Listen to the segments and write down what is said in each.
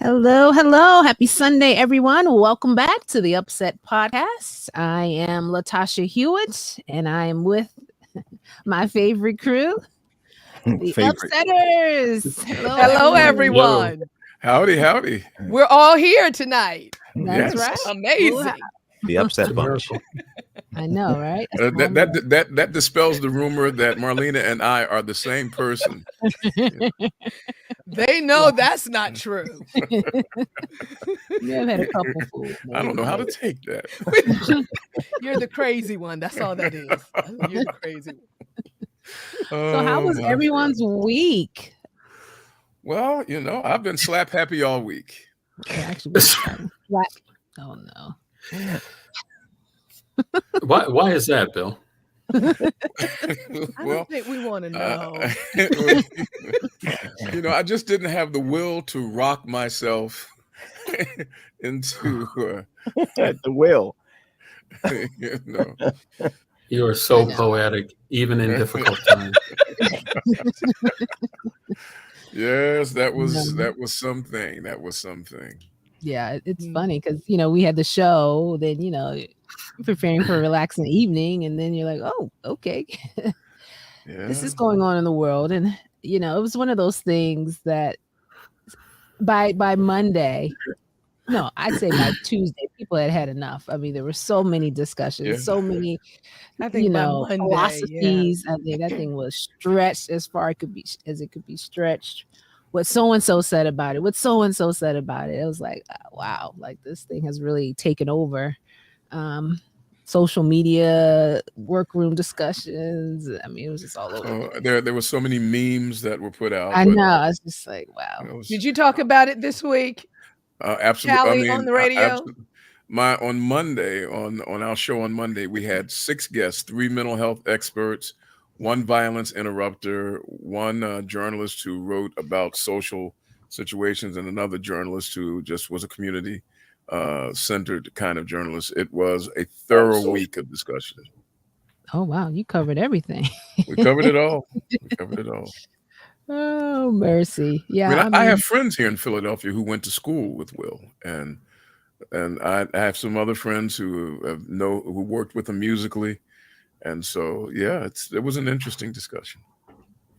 Hello, hello. Happy Sunday, everyone. Welcome back to the UpSet podcast. I am Latasha Hewitt, and I am with my favorite crew, the UpSetters. Hello, everyone. Howdy, howdy. We're all here tonight. That's Yes. right. Amazing. The upset bunch. I know, right? That dispels the rumor that Marlena and I are the same person. They know that's not true. You've had a couple fools. I don't know how to take that. You're the crazy one. That's all that is. You're the crazy one. So how was everyone's week? Well, I've been slap happy all week. Actually, oh no. Why is that, Bill? I don't think we want to know. I just didn't have the will to rock myself into the will. You are so poetic, even in difficult times. Yes, that was something. That was something. Yeah, it's funny because we had the show, then preparing for a relaxing evening, and then you're like, oh, okay. This is going on in the world. And it was one of those things that by Monday, no, I'd say by Tuesday, people had enough. I mean, there were so many discussions, so many philosophies. I think that thing was stretched as far as it could be stretched. What so-and-so said about it, what so-and-so said about it. It was like, wow, like this thing has really taken over. Social media, workroom discussions. I mean, it was just all over. There were so many memes that were put out. I know. It's just like, wow. Did you talk about it this week? Absolutely. On the radio? On Monday, on our show on Monday, we had 6 guests, 3 mental health experts, 1 violence interrupter, 1 journalist who wrote about social situations, and another journalist who just was a community centered kind of journalist. It was a thorough week of discussion. Oh wow, you covered everything. We covered it all. Oh mercy. Yeah. I have friends here in Philadelphia who went to school with Will, and I have some other friends who worked with him musically. And so, it was an interesting discussion.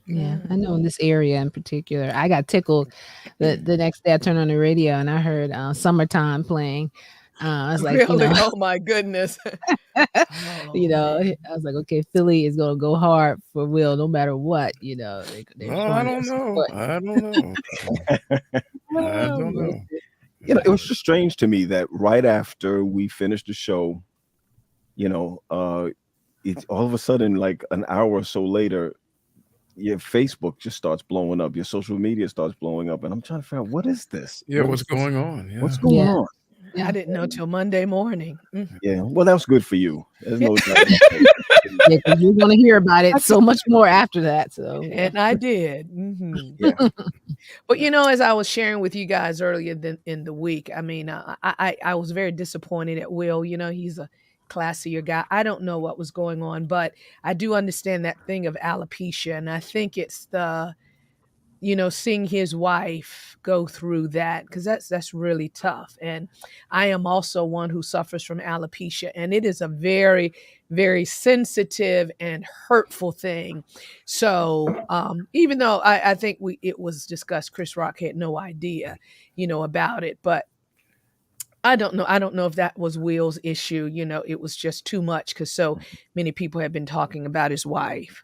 Yeah, I know in this area in particular, I got tickled. The next day I turned on the radio and I heard Summertime playing. I was like, really? Oh my goodness. I was like, okay, Philly is going to go hard for Will no matter what, I don't know. It was just strange to me that right after we finished the show, it's all of a sudden, like an hour or so later, your Facebook just starts blowing up. Your social media starts blowing up. And I'm trying to figure out, what is this? Yeah, what's going on? Yeah. What's going on? I didn't know till Monday morning. Yeah, well, that was good for you. There's no doubt. You're going to hear about it so much more after that. So, and I did. Yeah. But as I was sharing with you guys earlier in the week, I mean, I was very disappointed at Will. He's a classier guy. I don't know what was going on, but I do understand that thing of alopecia, and I think it's the seeing his wife go through that, because that's really tough. And I am also one who suffers from alopecia, and it is a very, very sensitive and hurtful thing. So even though I think it was discussed, Chris Rock had no idea, about it, but I don't know. I don't know if that was Will's issue. It was just too much because so many people have been talking about his wife.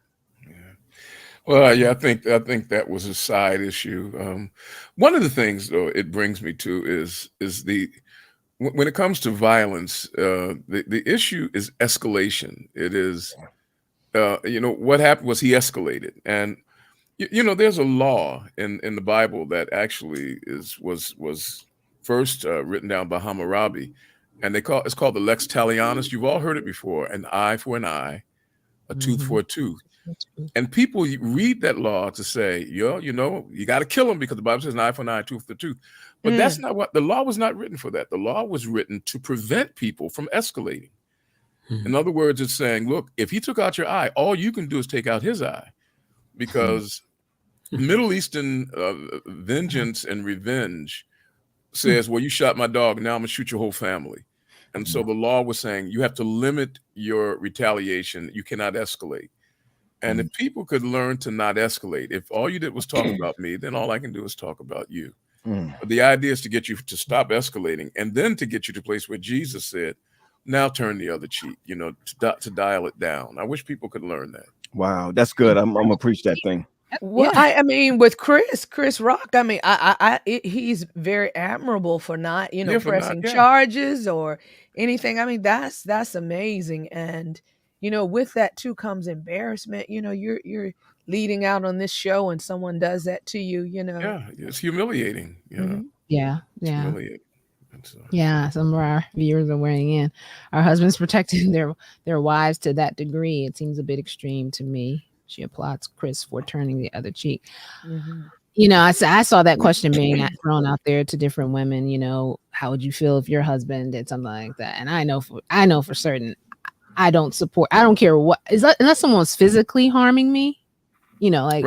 Well, I think that was a side issue. One of the things, though, it brings me to is when it comes to violence, the issue is escalation. It is, what happened was he escalated, and there's a law in the Bible that actually was first written down by Hammurabi, and it's called the Lex Talionis. You've all heard it before: an eye for an eye, a tooth for a tooth. And people read that law to say, you got to kill him because the Bible says an eye for an eye, tooth for tooth. But that's not what the law was not written for. That the law was written to prevent people from escalating. In other words, it's saying, look, if he took out your eye, all you can do is take out his eye, because Middle Eastern vengeance and revenge says, well, you shot my dog, now I'm gonna shoot your whole family. And so the law was saying you have to limit your retaliation. You cannot escalate. And if people could learn to not escalate, if all you did was talk about me, then all I can do is talk about you. But the idea is to get you to stop escalating, and then to get you to a place where Jesus said, now turn the other cheek, you know, to dial it down. I wish people could learn that. Wow, that's good. I'm gonna preach that thing. Well, I mean, with Chris Rock, I mean, he's very admirable for not, you know, pressing charges or anything. I mean, that's amazing. And, you know, with that too comes embarrassment. You know, you're leading out on this show and someone does that to you, you know. Yeah, it's humiliating, you know. Yeah. It's humiliating. Yeah, some of our viewers are weighing in. Our husbands protecting their wives to that degree. It seems a bit extreme to me. She applauds Chris for turning the other cheek. You know, I saw that question being thrown out there to different women. You know, how would you feel if your husband did something like that? And I know for certain, I don't care what, unless someone's physically harming me. You know, like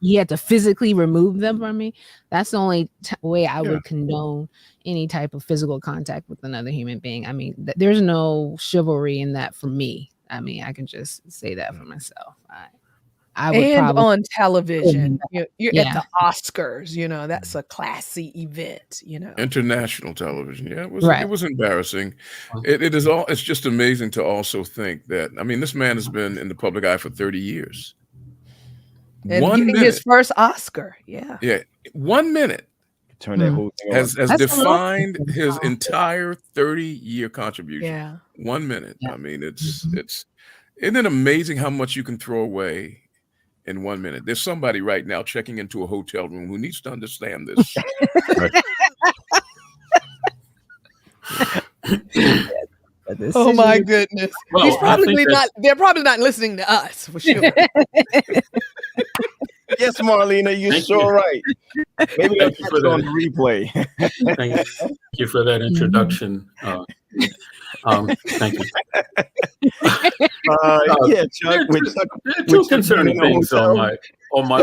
you had to physically remove them from me. That's the only way I would condone any type of physical contact with another human being. I mean, there's no chivalry in that for me. I mean, I can just say that for myself. I would probably on television. You're at the Oscars. You know, that's a classy event. You know, international television. Yeah, it was embarrassing. It's just amazing to also think that. I mean, this man has been in the public eye for 30 years. And getting his first Oscar. Yeah. 1 minute. Turn that whole thing has defined his entire 30-year contribution. Yeah. 1 minute. I mean, isn't it amazing how much you can throw away in 1 minute? There's somebody right now checking into a hotel room who needs to understand this. Oh my goodness. Well, they're probably not listening to us for sure. Yes, Marlena, you're sure right. Maybe I'll put it on the replay. Thank you for that introduction. Thank you. Yeah, Chuck. Two concerning things on my.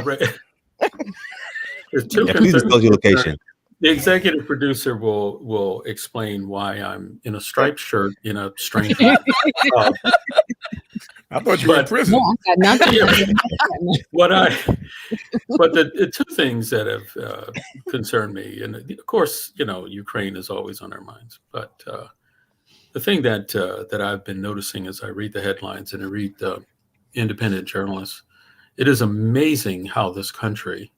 There's two please disclose your location. The executive producer will explain why I'm in a striped shirt in a strange. I thought you were in prison. But the two things that have concerned me, and of course, you know, Ukraine is always on our minds. But the thing that I've been noticing as I read the headlines and I read the independent journalists, it is amazing how this country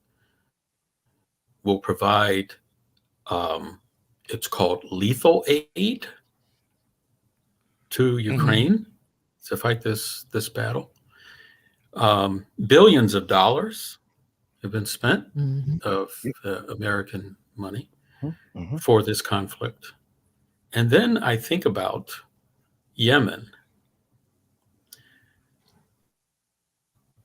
will provide. It's called lethal aid to Ukraine to fight this battle. Billions of dollars have been spent of American money for this conflict. And then I think about Yemen.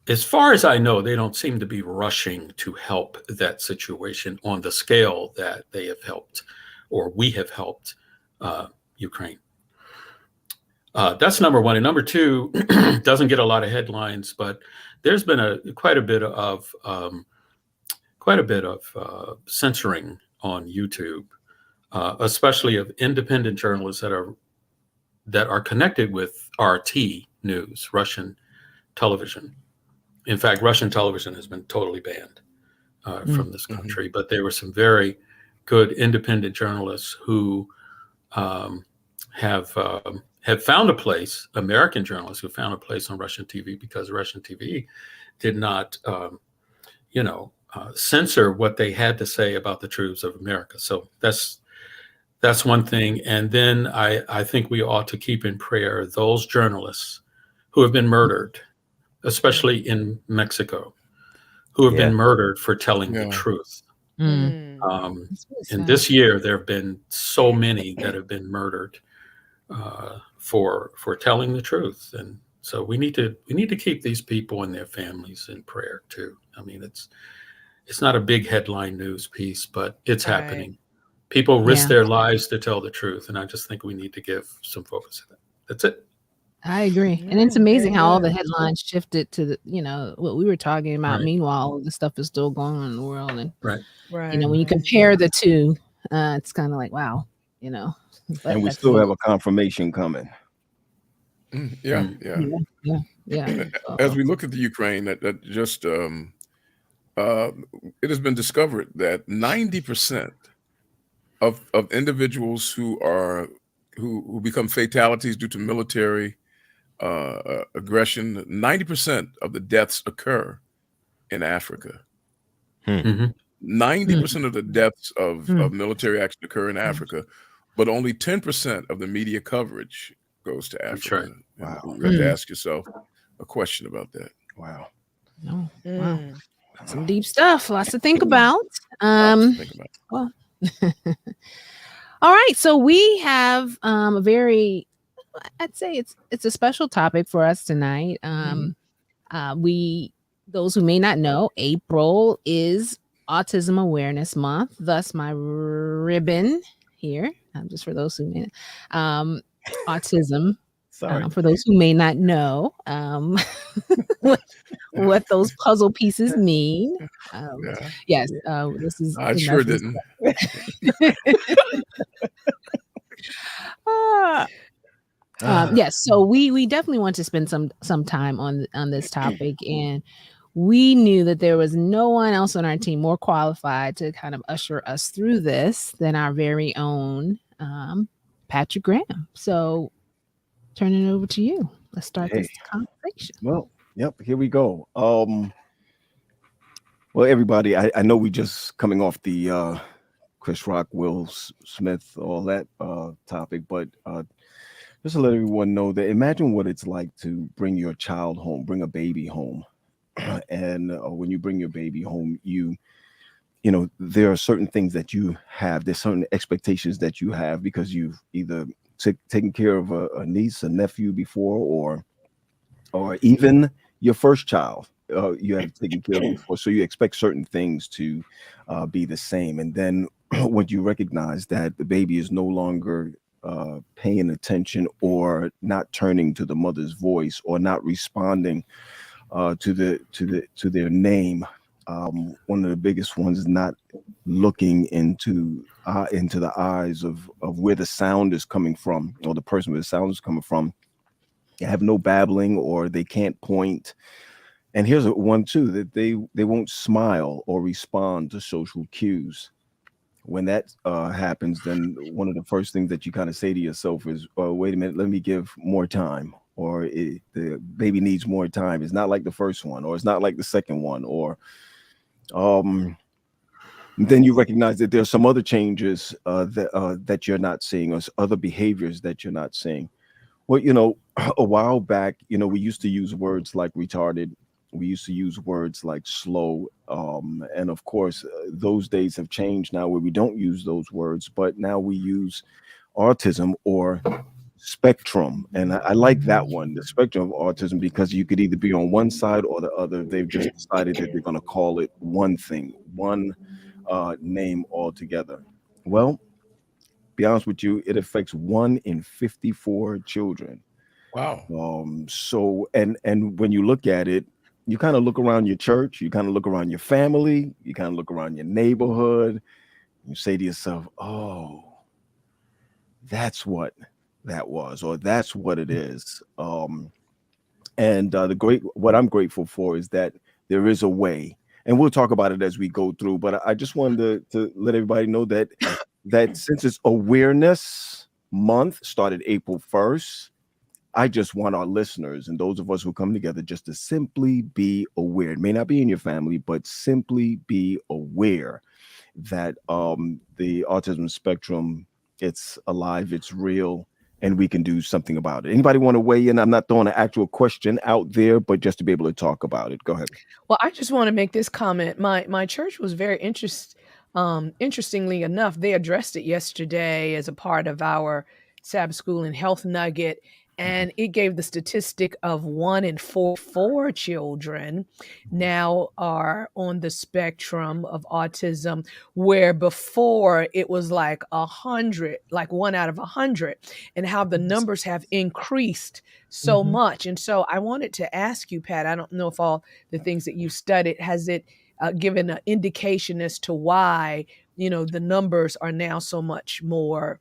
As far as I know, they don't seem to be rushing to help that situation on the scale that they have helped, or we have helped Ukraine. That's number one. And number two, doesn't get a lot of headlines, but there's been quite a bit of censoring on YouTube, especially of independent journalists that are connected with RT News, Russian television. In fact, Russian television has been totally banned from this country, but there were some very good independent journalists who have found a place, American journalists who found a place on Russian TV because Russian TV did not, censor what they had to say about the troops of America. So that's one thing. And then I think we ought to keep in prayer those journalists who have been murdered, especially in Mexico, who have been murdered for telling the truth. And this year, there have been so many that have been murdered for telling the truth. And so we need to keep these people and their families in prayer too. I mean, it's not a big headline news piece, but it's happening. People risk their lives to tell the truth. And I just think we need to give some focus to that. That's it. I agree. And it's amazing how all the headlines shifted to what we were talking about. Meanwhile, all the stuff is still going on in the world. And, when you compare the two, it's kind of like, wow, but And we that's still the have a confirmation coming. Yeah, Mm. yeah. yeah. As we look at the Ukraine, that just it has been discovered that 90% of individuals who become fatalities due to military aggression, 90% of the deaths occur in Africa. Mhm. 90% of the deaths of Mm. military action occur in Africa, but only 10% of the media coverage goes to That's Africa. right. And Wow. you have to Mm. ask yourself a question about that. Wow. Oh, wow. Mm. Some deep stuff. Lots to think about. Lots to think about. Well, all right. So we have a very, I'd say it's a special topic for us tonight. We those who may not know, April is Autism Awareness Month. Thus, my ribbon here, just for those who may, autism. Sorry. For those who may not know, what, what those puzzle pieces mean. Yeah, Yes, this is I in sure that didn't. Ah, yes, so we definitely want to spend some time on this topic, and we knew that there was no one else on our team more qualified to kind of usher us through this than our very own Patrick Graham. So turning it over to you. Let's start Hey. this conversation. Well, yep, here we go. Well, everybody, I know we just coming off the Chris Rock, Will Smith, all that topic, but just to let everyone know that imagine what it's like to bring your child home, bring a baby home. And when you bring your baby home, there are certain things that you have, there's certain expectations that you have because you've either taken care of a niece, a nephew before, or even your first child you have taken care of before. So you expect certain things to be the same. And then when you recognize that the baby is no longer paying attention or not turning to the mother's voice or not responding to their name, one of the biggest ones is not looking into the eyes of where the sound is coming from, or the person where the sound is coming from. They have no babbling, or they can't point. And here's one too, that they won't smile or respond to social cues. When that happens, then one of the first things that you kind of say to yourself is, oh, wait a minute, let me give more time, or the baby needs more time. It's not like the first one, or it's not like the second one, or then you recognize that there's some other changes that you're not seeing, or other behaviors that you're not seeing. Well, a while back, we used to use words like retarded. We used to use words like slow. And of course, those days have changed now where we don't use those words, but now we use autism or spectrum. And I like that one, the spectrum of autism, because you could either be on one side or the other. They've just decided that they're going to call it one thing, one name altogether. Well, be honest with you, it affects 1 in 54 children. Wow. So and when you look at it, you kind of look around your church, you kind of look around your family, you kind of look around your neighborhood, you say to yourself, oh, that's what that was, or that's what it is. And what I'm grateful for is that there is a way, and we'll talk about it as we go through. But I just wanted to let everybody know that since it's Awareness Month, started April 1st, I just want our listeners and those of us who come together just to simply be aware. It may not be in your family, but simply be aware that the autism spectrum, it's alive, it's real, and we can do something about it. Anybody want to weigh in? I'm not throwing an actual question out there, but just to be able to talk about it. Go ahead. Well, I just want to make this comment. My church was very interestingly enough, they addressed it yesterday as a part of our Sabbath School and Health Nugget, and it gave the statistic of 1 in 44 children now are on the spectrum of autism, where before it was like 100, like 1 out of 100, and how the numbers have increased so much. And so I wanted to ask you, Pat, I don't know if all the things that you studied, has it given an indication as to why the numbers are now so much more,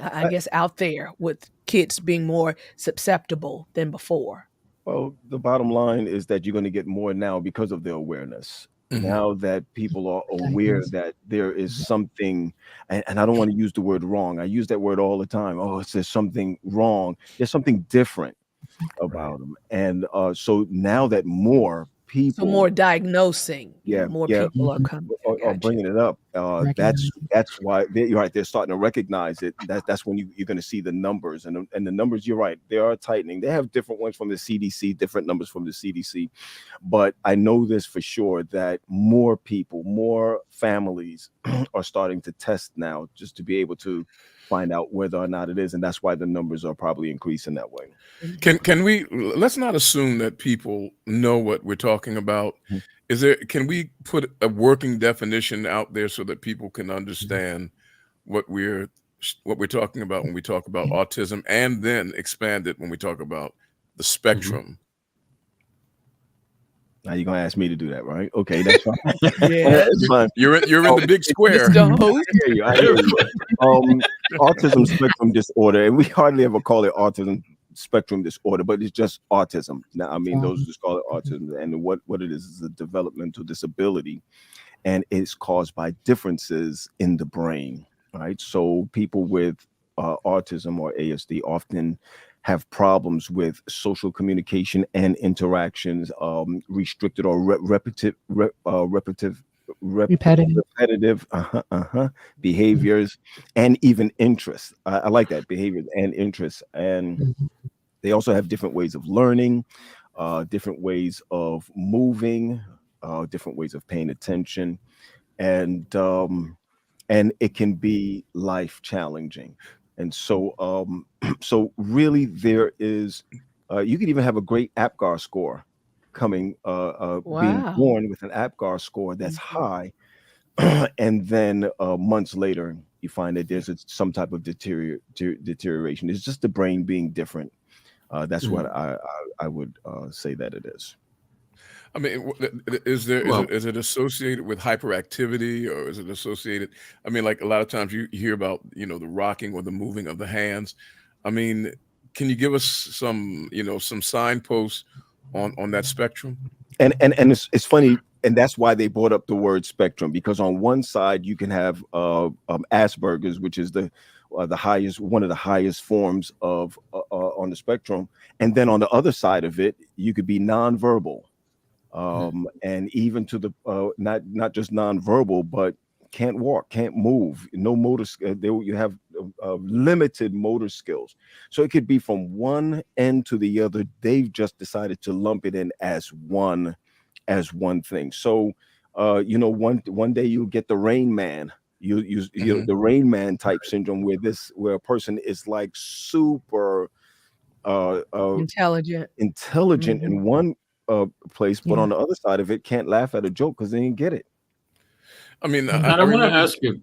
I guess, out there with kids being more susceptible than before. Well, the bottom line is that you're going to get more now because of the awareness. Mhm. Now that people are aware Diagnosis. that there is something, and I don't want to use the word wrong. I use that word all the time. Oh, there's something wrong. There's something different Right. about them. And so now that more So people, more diagnosing, yeah, more yeah, people are coming. I are got you. bringing it up. Recognize That's why you're right. They're starting to recognize it. That's when you're going to see the numbers, and the numbers. You're right. They are tightening. They have different ones from the CDC, different numbers from the CDC, but I know this for sure that more people, more families are starting to test now, just to be able to find out whether or not it is, and that's why the numbers are probably increasing that way. Can we let's not assume that people know what we're talking about. Mhm. Can we put a working definition out there so that people can understand what we're talking about when we talk about autism, and then expand it when we talk about the Mhm. spectrum? Now you're gonna ask me to do that, right? Okay, that's fine. Yes, It's fine. You're in So the big square. Mr. Host. I hear you. I hear you. Autism spectrum disorder, and we hardly ever call it autism spectrum disorder, but it's just autism. Now, I mean, those just call it autism, and what it is a developmental disability, and it's caused by differences in the brain. Right, so people with autism or ASD often have problems with social communication and interactions, restricted or repetitive. repetitive behaviors, and even interests. I like that, behaviors and interests. And Mhm. they also have different ways of learning, different ways of moving, different ways of paying attention, and it can be life challenging. And so so really there is you could even have a great APGAR score coming being Wow. born with an APGAR score that's Mhm. high, and then months later you find that Yeah. there's some type of deterioration. It's just the brain being different. That's what Mm. I would say that it is. I mean, is there Well, is it associated with hyperactivity, or is it associated? I mean, like a lot of times you hear about the rocking or the moving of the hands. I mean, can you give us some signposts on that spectrum? And it's funny, and that's why they brought up the word spectrum, because on one side you can have Asperger's, which is the highest, one of the highest forms of on the spectrum, and then on the other side of it you could be nonverbal, mm, and even to the not just nonverbal, but can't walk, can't move, no motor you have limited motor skills. So it could be from one end to the other. They've just decided to lump it in as one thing. So one day you'll get the Rain Man, Hmm. the Rain Man type syndrome, where a person is like super uh, uh Intelligent. intelligent Hmm. in one place, but Yeah. on the other side of it can't laugh at a joke because they didn't get it. I mean, I, and I I want to remember. ask you. I'm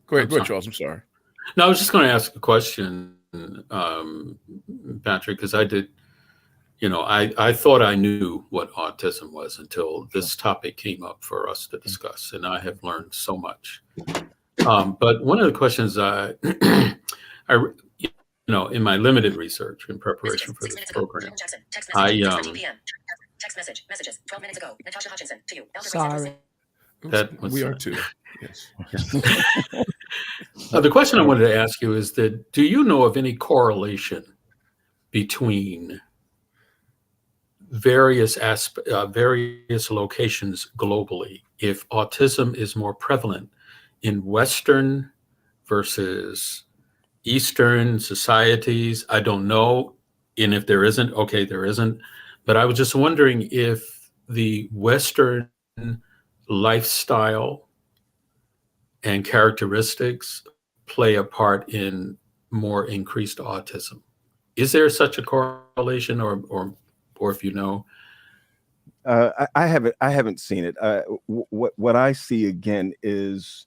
Go ahead, sorry. Charles. I'm sorry. No, I was just going to ask a question, um, Patrick, because I did. I thought I knew what autism was until Sure. this topic came up for us to discuss, and I have learned so much. But one of the questions in my limited research in preparation for this program, I Sorry. Oops, that was we are too. Yes. yeah. The question I wanted to ask you is that do you know of any correlation between various locations globally if autism is more prevalent in Western versus Eastern societies? I don't know. And if there isn't, okay, there isn't. But I was just wondering if the Western lifestyle and characteristics play a part in more increased autism. Is there such a correlation, or if you know? I haven't seen it. What I see again is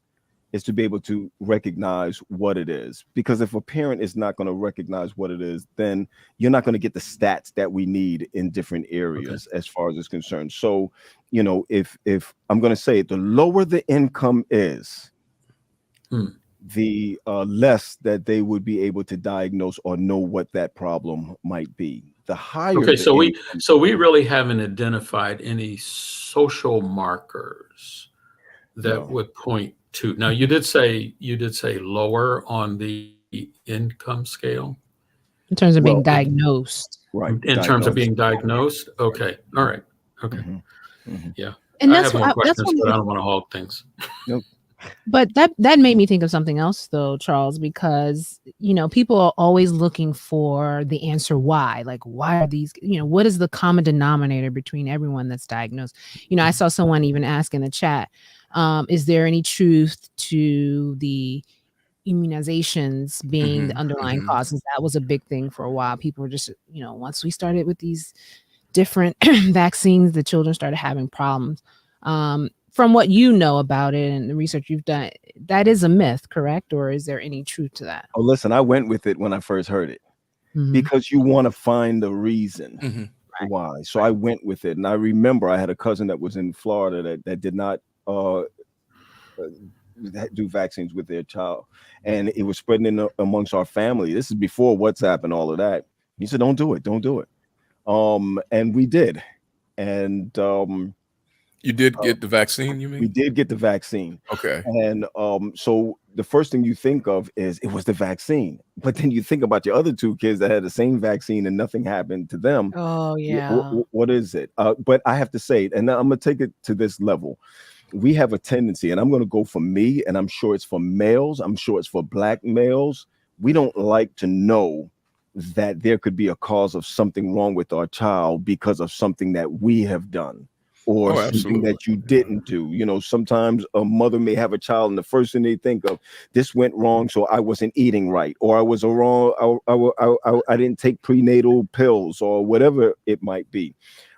is to be able to recognize what it is. Because if a parent is not going to recognize what it is, then you're not going to get the stats that we need in different Okay. areas as far as it's concerned. So, if I'm going to say it, the lower the income is, the less that they would be able to diagnose or know what that problem might be. The higher Okay, the so we really haven't identified any social markers that no. would point to. Now, you did say lower on the income scale In terms of being Well, diagnosed. right, in terms of diagnosed. being diagnosed. Okay, all right, okay, Hmm. Hmm. yeah. And I that's have more what that's questions, one of but I the, don't want to hog things. Nope. but that made me think of something else though, Charles, because people are always looking for the answer why. Like, why are these, what is the common denominator between everyone that's diagnosed? I saw someone even ask in the chat, is there any truth to the immunizations being the underlying causes? That was a big thing for a while. People were just, once we started with these different vaccines, the children started having problems. From what you know about it and the research you've done, that is a myth, correct? Or is there any truth to that? Oh, listen, I went with it when I first heard it Mhm. because you want to find a reason Right. why. So I went with it. And I remember I had a cousin that was in Florida that did not do vaccines with their child. And it was spreading amongst our family. This is before WhatsApp and all of that. He said, don't do it. Don't do it. And we did. And You did get the vaccine, you we mean? did get the vaccine. Okay. And so the first thing you think of is it was the vaccine. But then you think about your other two kids that had the same vaccine and nothing happened to them. Oh, yeah. What is it? But I have to say, and I'm going to take it to this level. We have a tendency, and I'm going to go for me, and I'm sure it's for males. I'm sure it's for Black males. We don't like to know that there could be a cause of something wrong with our child because of something that we have done or Oh, something absolutely. that you didn't do. Sometimes a mother may have a child and the first thing they think of, this went wrong, so I wasn't eating right, or I was wrong, I didn't take prenatal pills, or whatever it might be.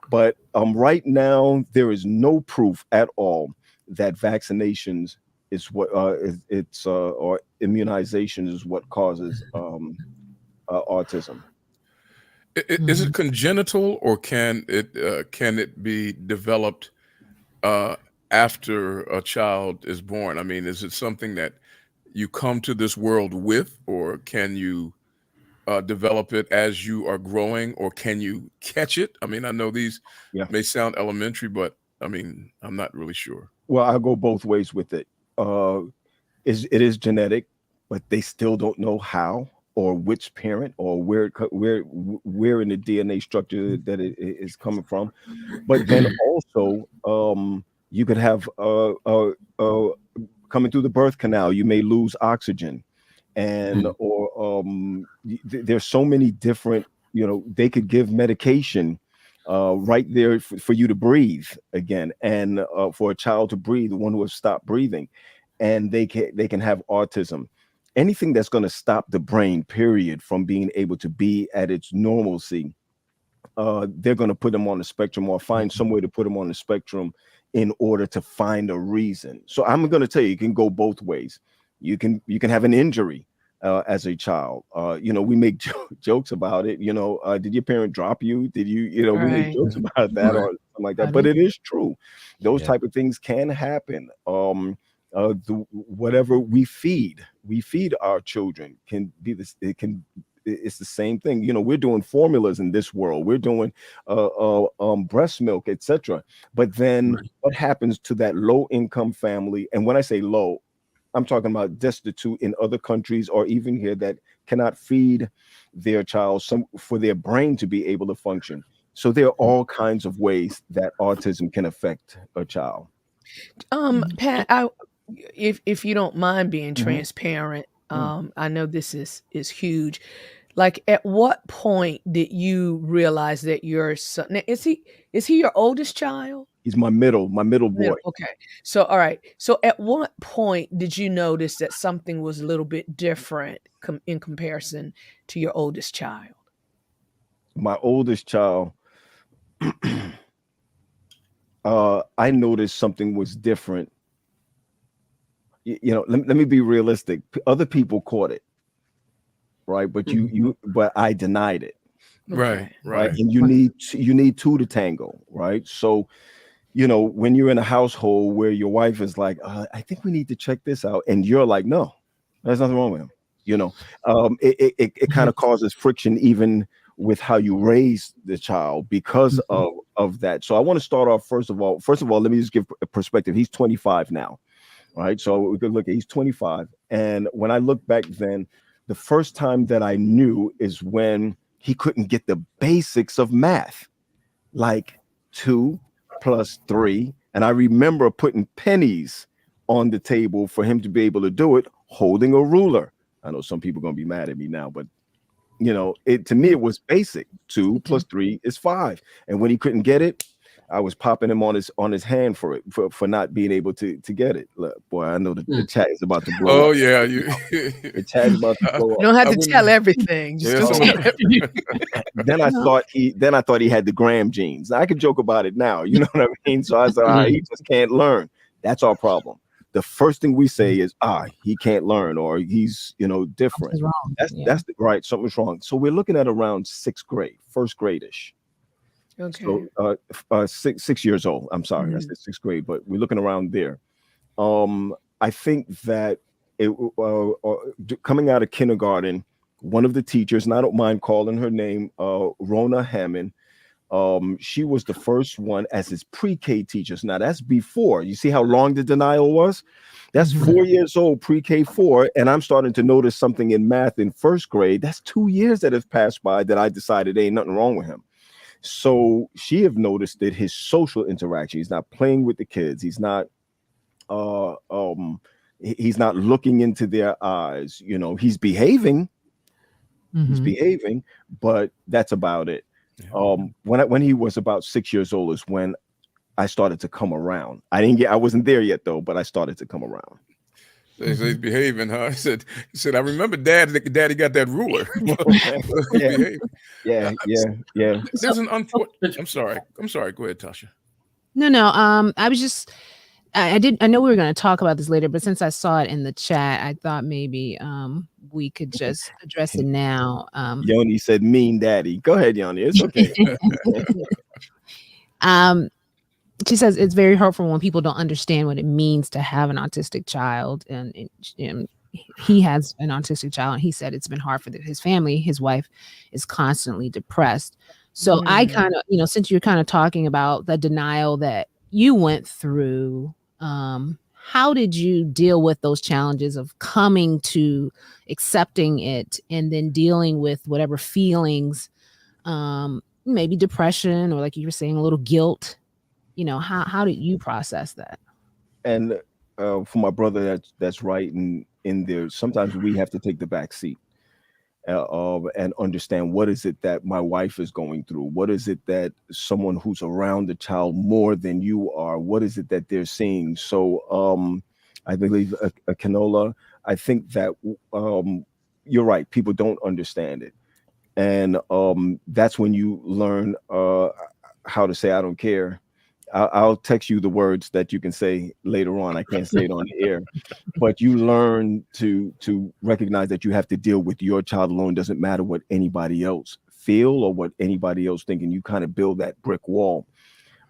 But right now, there is no proof at all that vaccinations is what or immunization is what causes autism. Is it Mhm. congenital, or can it be developed uh, after a child is born? I mean, is it something that you come to this world with, or can you develop it as you are growing, or can you catch it? I mean, I know these Yeah. may sound elementary, but I mean, I'm not really sure. Well, I'll go both ways with it. Uh, it is genetic, but they still don't know how or which parent or where in the DNA structure that it is coming from. But then also, you could have coming through the birth canal, you may lose oxygen, and or there's so many different. They could give medication right there for you to breathe again, and for a child to breathe, one who has stopped breathing, and they can have autism. Anything that's going to stop the brain, period, from being able to be at its normalcy, they're going to put them on the spectrum or find some way to put them on the spectrum in order to find a reason. So I'm going to tell you, you can go both ways. You can have an injury as a child. We make jokes about it. Did your parent drop you? Did you? We make Right. jokes about that Right. or something like that. But Pardon? it is true. Those Yeah. type of things can happen. Whatever we feed our children can be this. It's the same thing. We're doing formulas in this world. We're doing breast milk, etc. But then Right. what happens to that low income family? And when I say low, I'm talking about destitute in other countries or even here that cannot feed their child for their brain to be able to function. So there are all kinds of ways that autism can affect a child. Mhm. Pat, if you don't mind being Mhm. transparent, Mm. I know this is huge. Like, at what point did you realize that your son, now, is he your oldest child? He's my middle boy. Okay. So, all right. So, at what point did you notice that something was a little bit different in comparison to your oldest child? My oldest child, I noticed something was different let me be realistic. Other people caught it, right? But but I denied it, Right, right? right. And you need two to tango, right? So, when you're in a household where your wife is like, I think we need to check this out, and you're like, no, there's nothing wrong with him. It kind of causes friction even with how you raise the child because of that. So I want to start off first of all, let me just give a perspective. He's 25 now, right? So we could look at, he's 25, and when I look back then, the first time that I knew is when he couldn't get the basics of math, like 2 plus 3. And I remember putting pennies on the table for him to be able to do it, holding a ruler. I know some people are going to be mad at me now, but to me, it was basic. 2 plus 3 is 5. And when he couldn't get it, I was popping him on his hand for it, for not being able to get it. Look, boy, I know the chat is about to blow Oh up. yeah, The chat is about to blow You up. don't have I to tell everything. Just Yeah, don't some tell of everything. Then I thought he had the Graham genes. I could joke about it now, you know what I mean? So I said, he just can't learn. That's our problem. The first thing we say is, he can't learn, or he's different. Something's wrong. That's right. Something's wrong. So we're looking at around 6th grade, first grade-ish. Okay. So 6 years old. I'm sorry, I said 6th grade, but we're looking around there. I think that coming out of kindergarten, one of the teachers, and I don't mind calling her name, Rona Hammond. She was the first one as his pre-K teachers. Now that's before. You see how long the denial was? That's 4 years old, pre-K 4, and I'm starting to notice something in math in 1st grade. That's 2 years that have passed by that I decided ain't nothing wrong with him. So she have noticed that his social interaction, he's not playing with the kids, he's not he's not looking into their eyes. He's behaving, but that's about it. When he was about 6 years old is when I started to come around. I wasn't there yet though, but I started to come around. They say he's behaving, huh? He said, I remember Daddy got that ruler. Yeah. There's an unfortunate. I'm sorry. Go ahead, Tasha. No. I was just, I know we were going to talk about this later, but since I saw it in the chat, I thought maybe we could just address it now. Yoni said, "Mean daddy." Go ahead, Yoni. It's okay. She says it's very hurtful when people don't understand what it means to have an autistic child, and he has an autistic child, and he said it's been hard for his family. His wife is constantly depressed. So I kind of, since you're kind of talking about the denial that you went through, how did you deal with those challenges of coming to accepting it and then dealing with whatever feelings, maybe depression, or like you were saying, a little guilt? How did you process that? And for my brother, that's right. And in there, sometimes we have to take the back seat and understand what is it that my wife is going through. What is it that someone who's around the child more than you are, what is it that they're seeing? So I believe a canola, I think that you're right. People don't understand it. And that's when you learn how to say, I don't care. I'll text you the words that you can say later on. I can't say it on the air, but you learn to recognize that you have to deal with your child alone. Doesn't matter what anybody else feel or what anybody else think, and you kind of build that brick wall.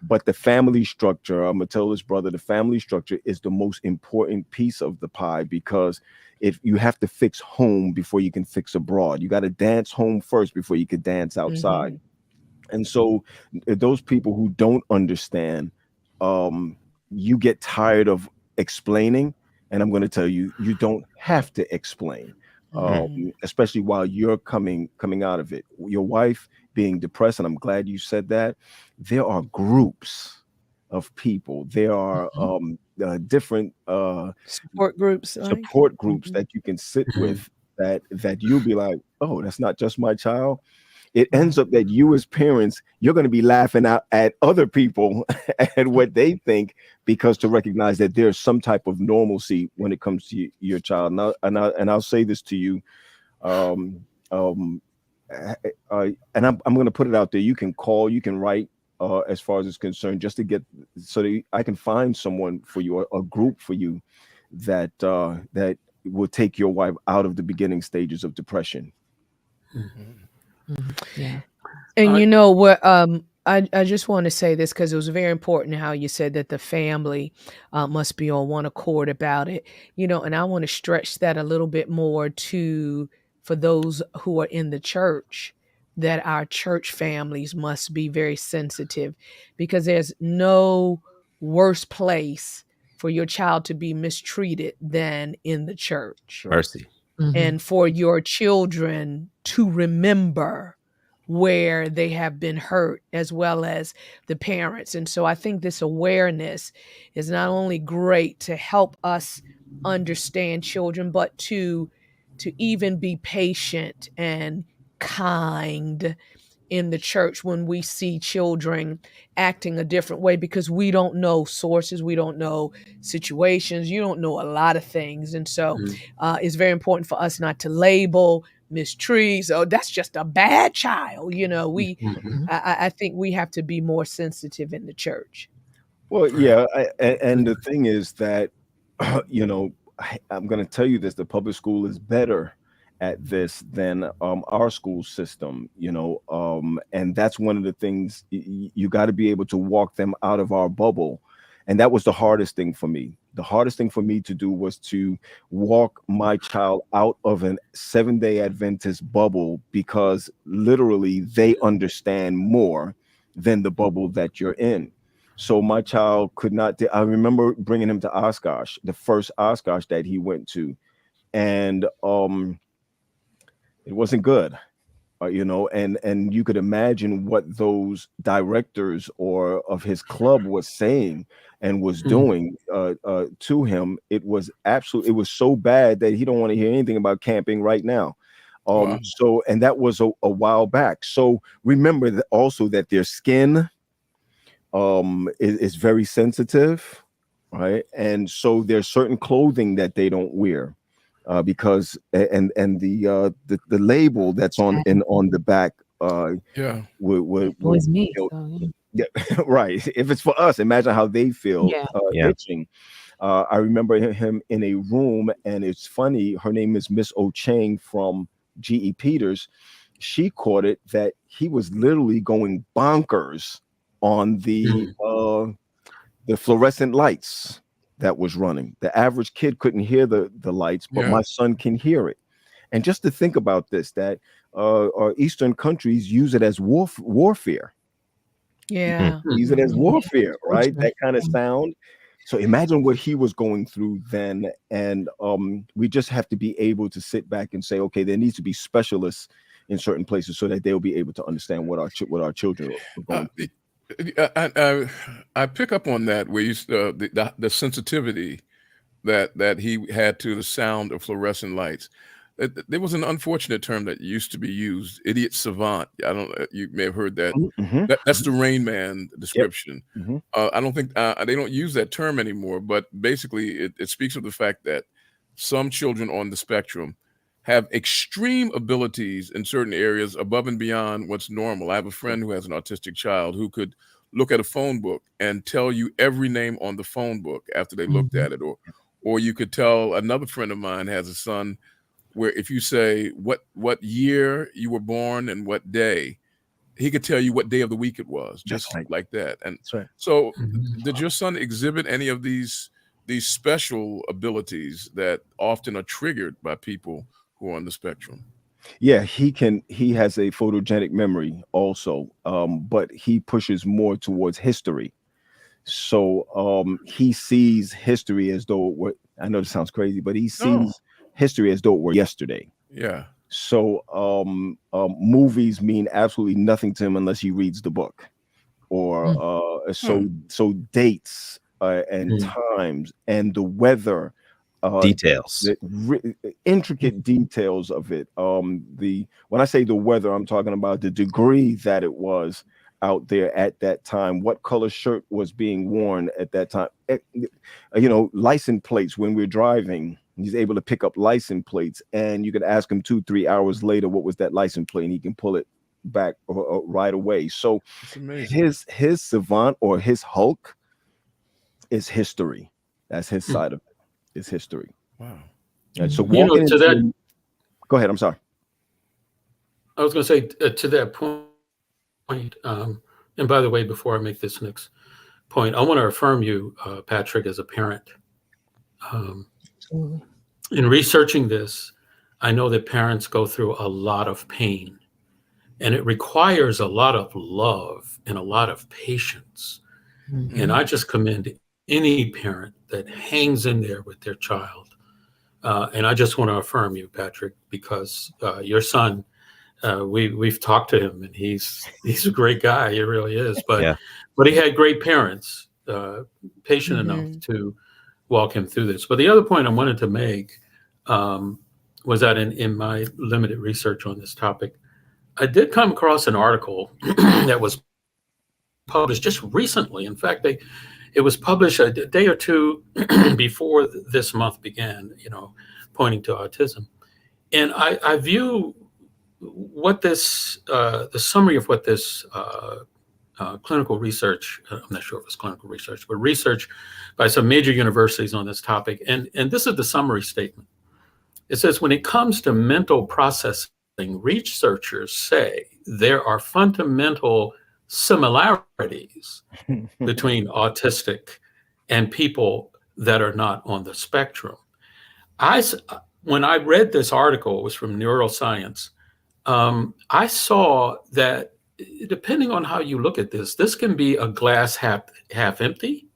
But the family structure, I'm gonna tell this brother, the family structure is the most important piece of the pie, because if you have to fix home before you can fix abroad, you got to dance home first before you can dance outside. And so those people who don't understand, you get tired of explaining. And I'm going to tell you, you don't have to explain, especially while you're coming out of it. Your wife being depressed, and I'm glad you said that. There are groups of people. There are different support groups that you can sit with, that you'll be like, oh, that's not just my child. It ends up that you as parents, you're going to be laughing out at other people and what they think, because to recognize that there's some type of normalcy when it comes to your child. And I'll say this to you, and I'm going to put it out there. You can call, you can write, as far as it's concerned, just to get, so that I can find someone for you, a group for you that will take your wife out of the beginning stages of depression. Yeah. And Uh, you know what? I just want to say this because it was very important how you said that the family must be on one accord about it. You know, and I want to stretch that a little bit more to for those who are in the church, that our church families must be very sensitive, because there's no worse place for your child to be mistreated than in the church, Sure. Mercy. Mhm. and for your children to remember where they have been hurt, as well as the parents. And so I think this awareness is not only great to help us understand children, but to even be patient and kind in the church when we see children acting a different way, because we don't know sources, we don't know situations, you don't know a lot of things. And so mm, it's very important for us not to label, mistreat. So that's just a bad child. You know, mhm. Mhm. I think we have to be more sensitive in the church. Well, Right. yeah, and the thing is that, you know, I'm going to tell you this: the public school is better at this than our school system. You know, and that's one of the things you got to be able to walk them out of our bubble, and that was the hardest thing for me. The hardest thing for me to do was to walk my child out of an 7-day Adventist bubble, because literally they understand more than the bubble that you're in. So my child could not. I remember bringing him to Oshkosh, the first Oshkosh that he went to, and it wasn't good. You know, and you could imagine what those directors or of his club was saying and was Mm, doing to him. It was absolutely. It was so bad that he don't want to hear anything about camping right now. Wow. So, and that was a while back. So remember that also, that their skin is very sensitive, right? And so there's certain clothing that they don't wear, because and the label that's on Sad. in on the back Yeah. would It was me. you So know, yeah, right. If it's for us, imagine how they feel yeah. Yeah. itching. I remember him in a room, and it's funny. Her name is Miss O'Chang from GE Peters. She caught it that he was literally going bonkers on mm, the fluorescent lights that was running. The average kid couldn't hear the lights, but Yeah. my son can hear it. And just to think about this, that our Eastern countries use it as warfare. Mm. Yeah. Use it as Hmm. Yeah. warfare, right? Torture. That kind of Yeah. sound. So imagine what he was going through then. And we just have to be able to sit back and say, okay, there needs to be specialists in certain places so that they'll be able to understand what what our children are Uh, going through. I pick up on that where the sensitivity that he had to the sound of fluorescent lights. There was an unfortunate term that used to be used, idiot savant. I don't. You may have heard that. Mm-hmm. That's the Rain Man Yep. description. Mm-hmm. I don't think they don't use that term anymore, but basically it speaks of the fact that some children on the spectrum have extreme abilities in certain areas above and beyond what's normal. I have a friend who has an autistic child who could look at a phone book and tell you every name on the phone book after they looked Mhm. at it, or you could tell. Another friend of mine has a son where if you say what year you were born and what day, he could tell you what day of the week it was, That's just right. like that. And That's right. so, mhm. did your son exhibit any of these special abilities that often are triggered by people who are on the spectrum? Yeah, he can. He has a photogenic memory also, but he pushes more towards history. So he sees history as though it were. I know this sounds crazy, but he No. sees history as though it were yesterday. Yeah. So movies mean absolutely nothing to him unless he reads the book, or Mm. Hmm. so dates and Mm, times and the weather, uh, Details. the intricate details of it. The When I say the weather, I'm talking about the degree that it was out there at that time, what color shirt was being worn at that time. You know, license plates when we're driving. He's able to pick up license plates, and you can ask him 2-3 hours later what was that license plate, and he can pull it back right away. So It's amazing. his savant or his Hulk is history. That's his mm. side of it. is history. Wow. And so You know, walking to that, into, go ahead. I'm sorry. I was going to say to that point, and by the way, before I make this next point, I want to affirm you, Patrick, as a parent. Absolutely. In researching this, I know that parents go through a lot of pain, and it requires a lot of love and a lot of patience. Mhm. And I just commend any parent that hangs in there with their child. And I just want to affirm you, Patrick, because your son, we've talked to him, and he's a great guy. He really is. But he had great parents, patient enough to walk him through this. But the other point I wanted to make was that in my limited research on this topic, I did come across an article that was published just recently. In fact, it was published a day or two before this month began, pointing to autism. And I view what this, the summary of what this clinical research, I'm not sure if it's clinical research, but research by some major universities on this topic. And this is the summary statement. It says, when it comes to mental processing, researchers say there are fundamental similarities between autistic and people that are not on the spectrum. When I read this article, it was from Neuroscience, I saw that depending on how you look at this can be a glass half empty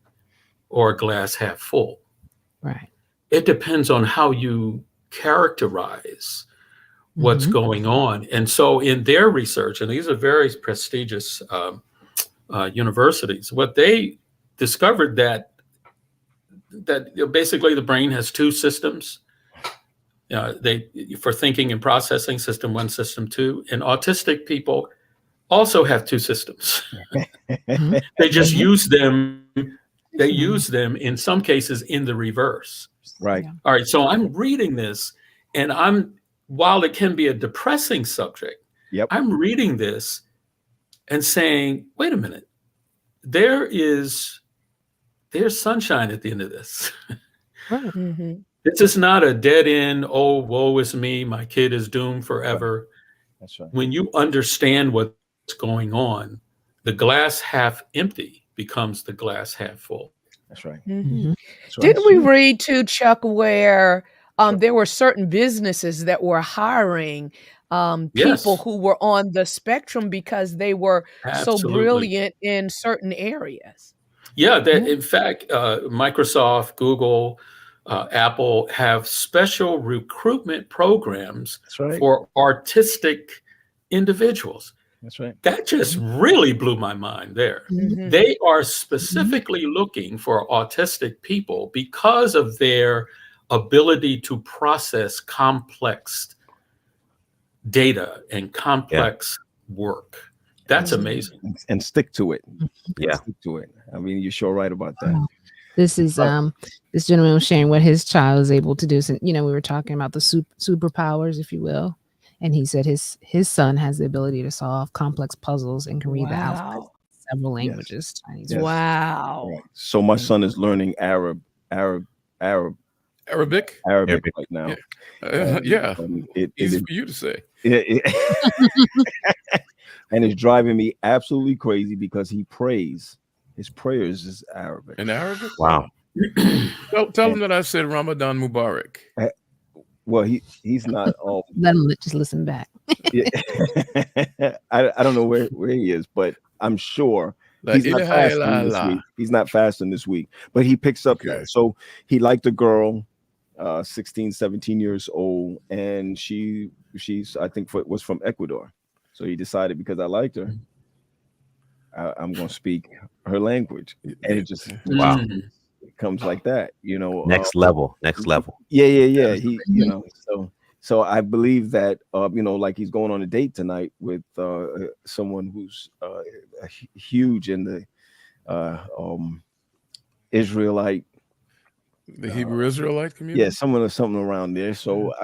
or a glass half full. Right. It depends on how you characterize what's going on. And so in their research, and these are very prestigious universities, what they discovered that basically the brain has two systems. For thinking and processing, system 1, system 2, and autistic people also have two systems. They just use them. They use them in some cases in the reverse. Right. Yeah. All right. So I'm reading this, and while it can be a depressing subject, I'm reading this and saying, wait a minute, there's sunshine at the end of this. Right. This is not a dead end, oh, woe is me, my kid is doomed forever. That's right. When you understand what's going on, the glass half empty becomes the glass half full. That's right. That's right. Didn't we read too, Chuck, where there were certain businesses that were hiring people who were on the spectrum because they were so brilliant in certain areas? Yeah, in fact, Microsoft, Google, Apple have special recruitment programs for artistic individuals. That's right. That just really blew my mind there. They are specifically looking for autistic people because of their ability to process complex data and complex work. That's amazing. And stick to it. Yeah. Stick to it. I mean, you're sure right about that. This is this gentleman was sharing what his child is able to do. So, we were talking about the superpowers, if you will. And he said his son has the ability to solve complex puzzles and can read the alphabet in several languages. Chinese. Wow. Right. So my son is learning Arabic Arabic right now. Easy for you to say. And it's driving me absolutely crazy because he prays. His prayers is Arabic. In Arabic? Wow. Tell him that I said Ramadan Mubarak. Well, he's not. Let him just listen back. I don't know where he is, but I'm sure he's not fasting this week. He's not fasting this week, but he picks up that. So he liked a girl, 16, 17 years old, and she's I think was from Ecuador. So he decided, because I liked her, I'm going to speak her language, and it just it comes like that, Next level. Yeah. He, so I believe that like he's going on a date tonight with someone who's huge in the Israelite. The Hebrew Israelite community? Yeah, something around there. So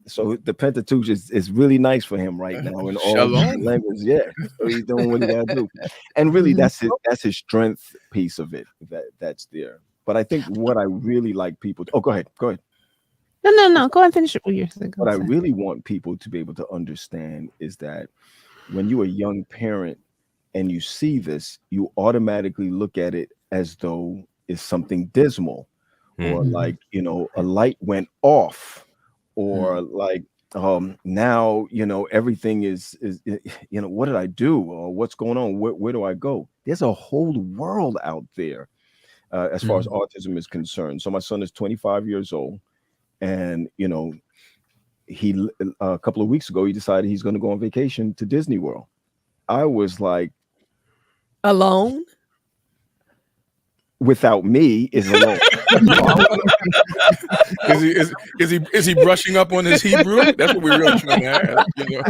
so the Pentateuch is really nice for him right now in all languages. Yeah. So he's doing what he gotta do. And really that's his strength piece of it. That's there. But I think what I really like people. Oh, go ahead. Go ahead. No. Go ahead and finish it. What you're going What I to say. really want people to be able to understand is that when you're a young parent and you see this, you automatically look at it as though it's something dismal, or like, you know, a light went off, or like now, you know, everything is you know, what did I do, or what's going on, where do I go? There's a whole world out there as far as autism is concerned. So my son is 25 years old, and you know, he a couple of weeks ago he decided he's going to go on vacation to Disney World. I was like, Alone? without me is alone. Is he brushing up on his Hebrew? That's what we're really trying to ask, you know.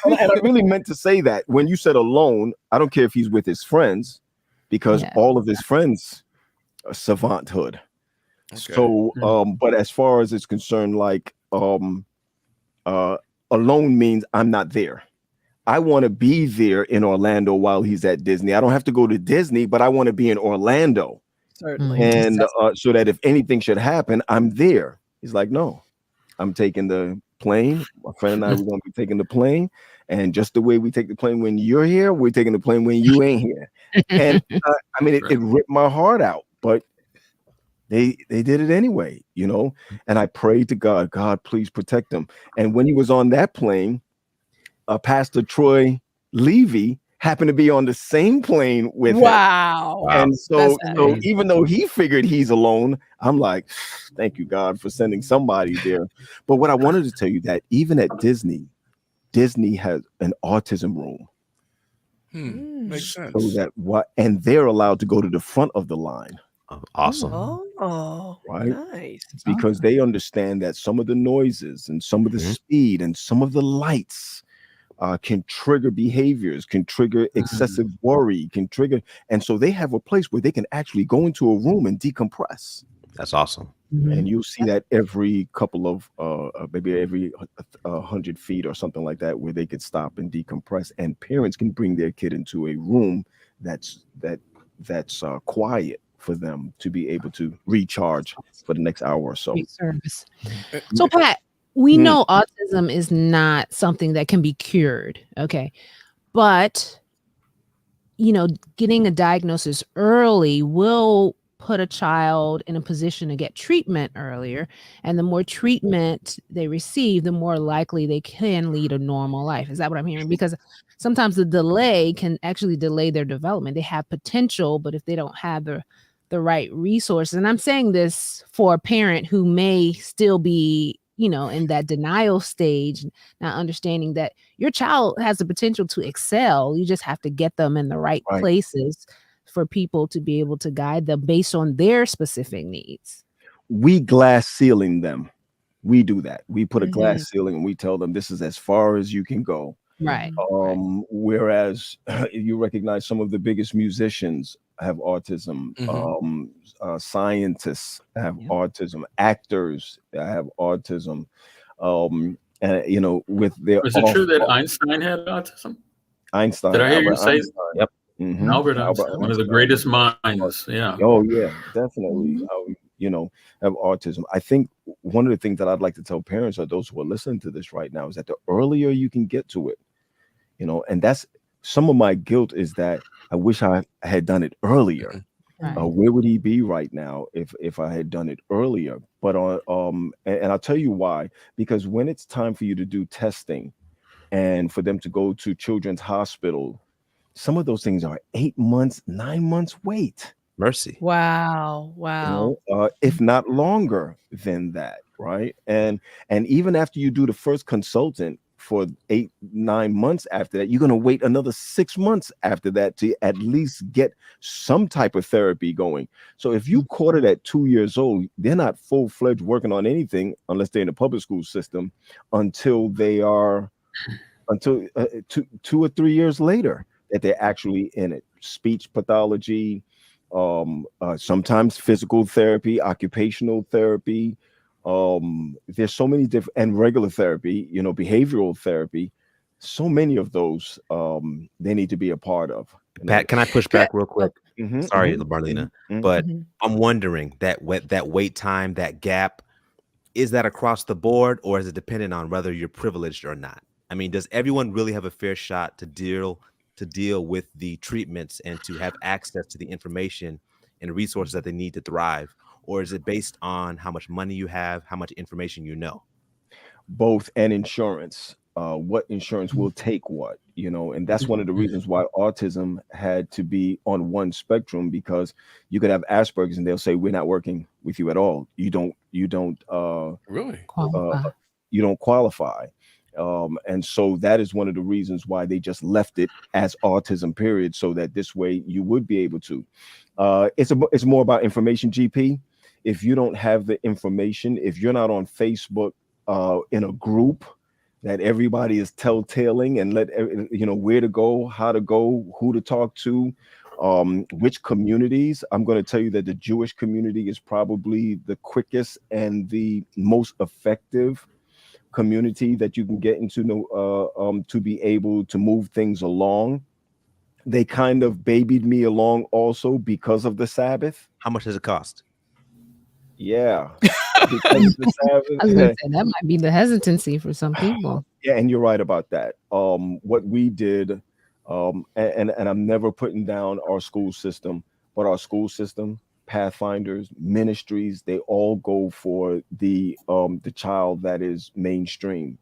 And I really meant to say that when you said alone, I don't care if he's with his friends, because all of his friends are savanthood. Okay. So, but as far as it's concerned, like alone means I'm not there. I want to be there in Orlando while he's at Disney. I don't have to go to Disney, but I want to be in Orlando. Certainly. And so that if anything should happen, I'm there. He's like, no, I'm taking the plane. My friend and I, we're going to be taking the plane. And just the way we take the plane when you're here, we're taking the plane when you ain't here. And I mean, it ripped my heart out, but they did it anyway, you know. And I prayed to God, God, please protect them. And when he was on that plane, Pastor Troy Levy happened to be on the same plane with him. And so even though he figured he's alone, I'm like, thank you, God, for sending somebody there. But what I wanted to tell you, that even at Disney has an autism room. Makes sense. So that and they're allowed to go to the front of the line. Awesome. Oh, right. Nice. Because they understand that some of the noises and some of the speed and some of the lights can trigger behaviors, can trigger excessive worry, can trigger. And so they have a place where they can actually go into a room and decompress. That's awesome. And you'll see that every couple of maybe every 100 feet or something like that, where they could stop and decompress, and parents can bring their kid into a room that's quiet for them to be able to recharge for the next hour or so. Service. So Pat, we know autism is not something that can be cured, okay? But, you know, getting a diagnosis early will put a child in a position to get treatment earlier. And the more treatment they receive, the more likely they can lead a normal life. Is that what I'm hearing? Because sometimes the delay can actually delay their development. They have potential, but if they don't have the right resources, and I'm saying this for a parent who may still be, you know, in that denial stage, not understanding that your child has the potential to excel. You just have to get them in the right places for people to be able to guide them based on their specific needs. We glass ceiling them. We do that. We put a glass ceiling and we tell them this is as far as you can go. Right. Whereas you recognize some of the biggest musicians have autism, scientists have autism, actors have autism, and you know, with their. Is it true that Einstein had autism? Einstein. Did I hear you say? Yep. Albert Einstein, one of the greatest minds. Yeah. Oh yeah, definitely. You know, have autism. I think one of the things that I'd like to tell parents, or those who are listening to this right now, is that the earlier you can get to it, you know, and that's some of my guilt, is that I wish I had done it earlier. Where would he be right now if I had done it earlier? But and I'll tell you why. Because when it's time for you to do testing and for them to go to Children's Hospital, some of those things are 8 months, 9 months wait. Mercy. Wow. You know, if not longer than that, right? And even after you do the first consultant for 8-9 months after that, you're going to wait another 6 months after that to at least get some type of therapy going. So if you caught it at 2 years old, they're not full-fledged working on anything unless they're in the public school system until 2 or 3 years later that they're actually in it. Speech pathology, sometimes physical therapy, occupational therapy. There's so many different, and regular therapy, you know, behavioral therapy. So many of those they need to be a part of. Pat, can I push back real quick? Sorry, Marlena, but Mhm. I'm wondering that wait time, that gap, is that across the board, or is it dependent on whether you're privileged or not? I mean, does everyone really have a fair shot to deal with the treatments and to have access to the information and resources that they need to thrive? Or is it based on how much money you have, how much information you know? Both, and insurance. What insurance will take what, and that's one of the reasons why autism had to be on one spectrum, because you could have Asperger's and they'll say we're not working with you at all. Really? Qualify. You don't qualify. And so that is one of the reasons why they just left it as autism period, so that this way you would be able to. It's more about information, GP. If you don't have the information, if you're not on Facebook in a group that everybody is telltaling and where to go, how to go, who to talk to, which communities. I'm going to tell you that the Jewish community is probably the quickest and the most effective community that you can get into, to be able to move things along. They kind of babied me along also because of the Sabbath. How much does it cost? Yeah, because of the I was gonna Sabbath. say that might be the hesitancy for some people. Yeah, and you're right about that. What we did, and I'm never putting down our school system, but our school system, pathfinders, ministries, they all go for the child that is mainstream.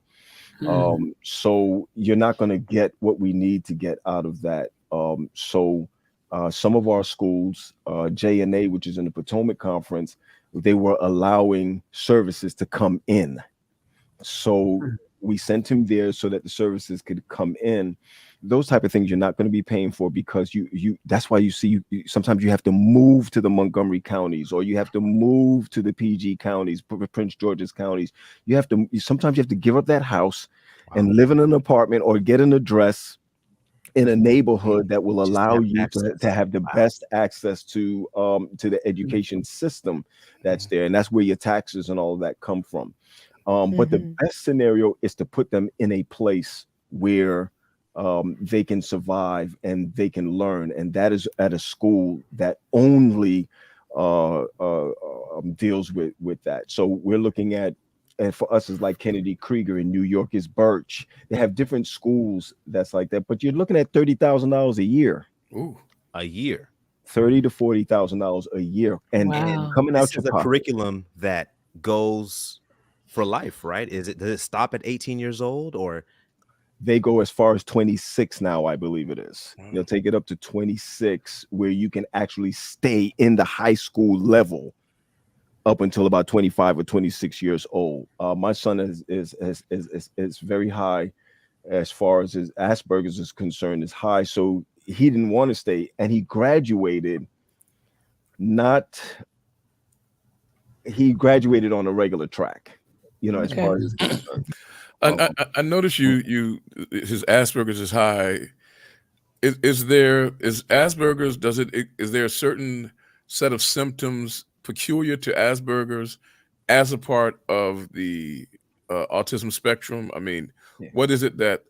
So you're not going to get what we need to get out of that. So some of our schools, JNA, which is in the Potomac Conference, they were allowing services to come in. So we sent him there so that the services could come in. Those type of things you're not going to be paying for, because you that's why you see sometimes you have to move to the Montgomery counties, or you have to move to the PG counties, Prince George's counties. Sometimes you have to give up that house and live in an apartment or get an address in a neighborhood that will Just allow have you access. to have the best access to the education system that's there. And that's where your taxes and all of that come from. But the best scenario is to put them in a place where they can survive and they can learn. And that is at a school that only deals with that. So we're looking at, and for us, it's like Kennedy Krieger. In New York is Birch. They have different schools that's like that. But you're looking at $30,000 a year. Ooh. A year. $30,000 to $40,000 a year, and Wow. coming out This your is a pocket. curriculum that goes for life, right? Does it stop at 18 years old, or They go as far as 26 now, I believe it is. They'll take it up to 26, where you can actually stay in the high school level up until about 25 or 26 years old. My son is very high as far as his Asperger's is concerned, is high. So he didn't want to stay, and he graduated on a regular track, as Okay. far as it's concerned. I notice his Asperger's is high. Is Asperger's, is there a certain set of symptoms peculiar to Asperger's as a part of the autism spectrum? I mean, what is it that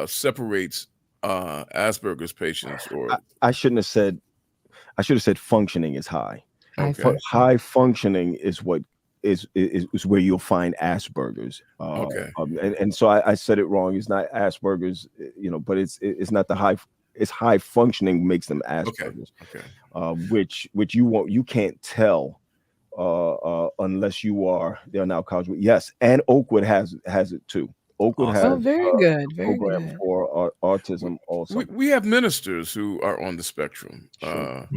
separates Asperger's patients? Or I should have said functioning is high. Okay. High functioning is what is where you'll find Asperger's. Okay. And so I said it wrong. It's not Asperger's, but it's not the high. It's high functioning makes them Asperger's. Okay. Which you can't tell unless they're now college. Yes, and Oakwood has it too. Oakwood Awesome. has Very good. a Very program good. for autism also. We have ministers who are on the spectrum. Sure.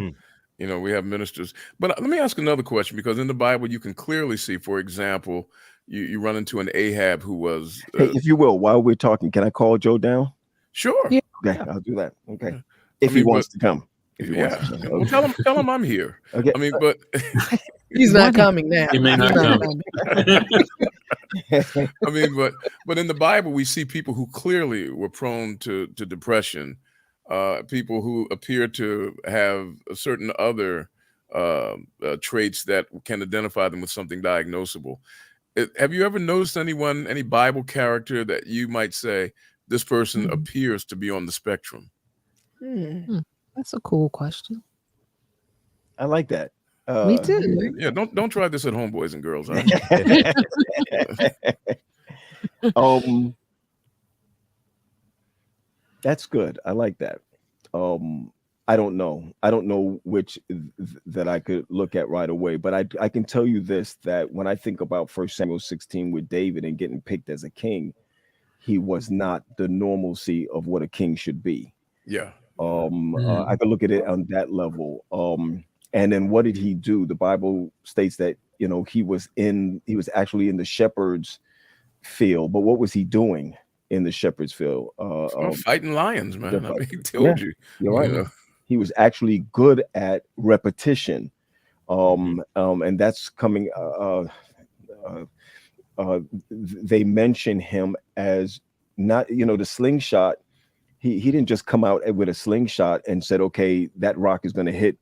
We have ministers. But let me ask another question, because in the Bible, you can clearly see, for example, you run into an Ahab who was... Hey, if you will, while we're talking, can I call Joe down? Sure. Yeah. Okay, I'll do that. Okay. Yeah. If he wants to come. If he wants to come. Well, tell him I'm here. Okay. I mean, but... He's not coming now. He may not He's come. I mean, but in the Bible, we see people who clearly were prone to depression, people who appear to have certain other traits that can identify them with something diagnosable. Have you ever noticed any Bible character that you might say, this person appears to be on the spectrum? That's a cool question. I like that. Me too. Yeah, don't try this at home, boys and girls. All right? That's good. I like that. I don't know. I don't know which that I could look at right away, but I can tell you this, that when I think about 1 Samuel 16 with David and getting picked as a king, he was not the normalcy of what a king should be. Yeah. I could look at it on that level. And then what did he do? The Bible states that, you know, he was actually in the shepherd's field, but what was he doing in the shepherd's field? Fighting lions, man. I mean, he told yeah, you. You're right. You know. He was actually good at repetition. And that's coming. They mention him as not, you know, the slingshot. He didn't just come out with a slingshot and said, okay, that rock is going to hit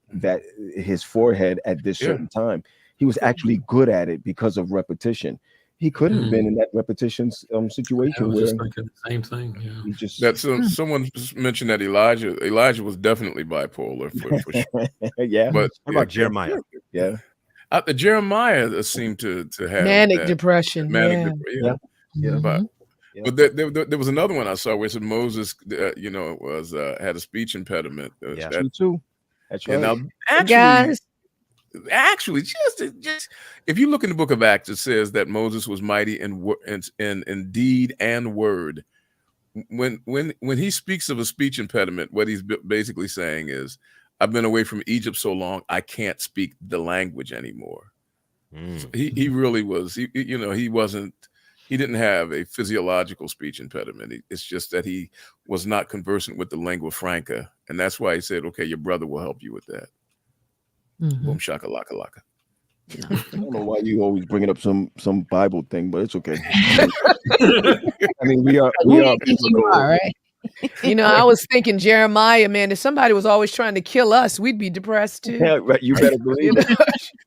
his forehead at this certain time. He was actually good at it because of repetition. He could have been in that repetition situation. I was just thinking the same thing. Yeah. He just someone mentioned that Elijah was definitely bipolar for sure. Yeah. But what about Jeremiah? Yeah. Jeremiah seemed to have manic depression. But there was another one I saw where it said Moses, was had a speech impediment. Me too. That's right. Now, actually, just if you look in the book of Acts, it says that Moses was mighty in deed and word. When he speaks of a speech impediment, what he's basically saying is, I've been away from Egypt so long, I can't speak the language anymore. So he really was. He didn't have a physiological speech impediment. It's just that he was not conversant with the lingua franca, and that's why he said, "Okay, your brother will help you with that." Boom shaka laka laka. I don't know why you always bringing up some Bible thing, but it's okay. I mean, we are. You are, right? You know, I was thinking Jeremiah, man, if somebody was always trying to kill us, we'd be depressed too. Yeah, right. You better believe it.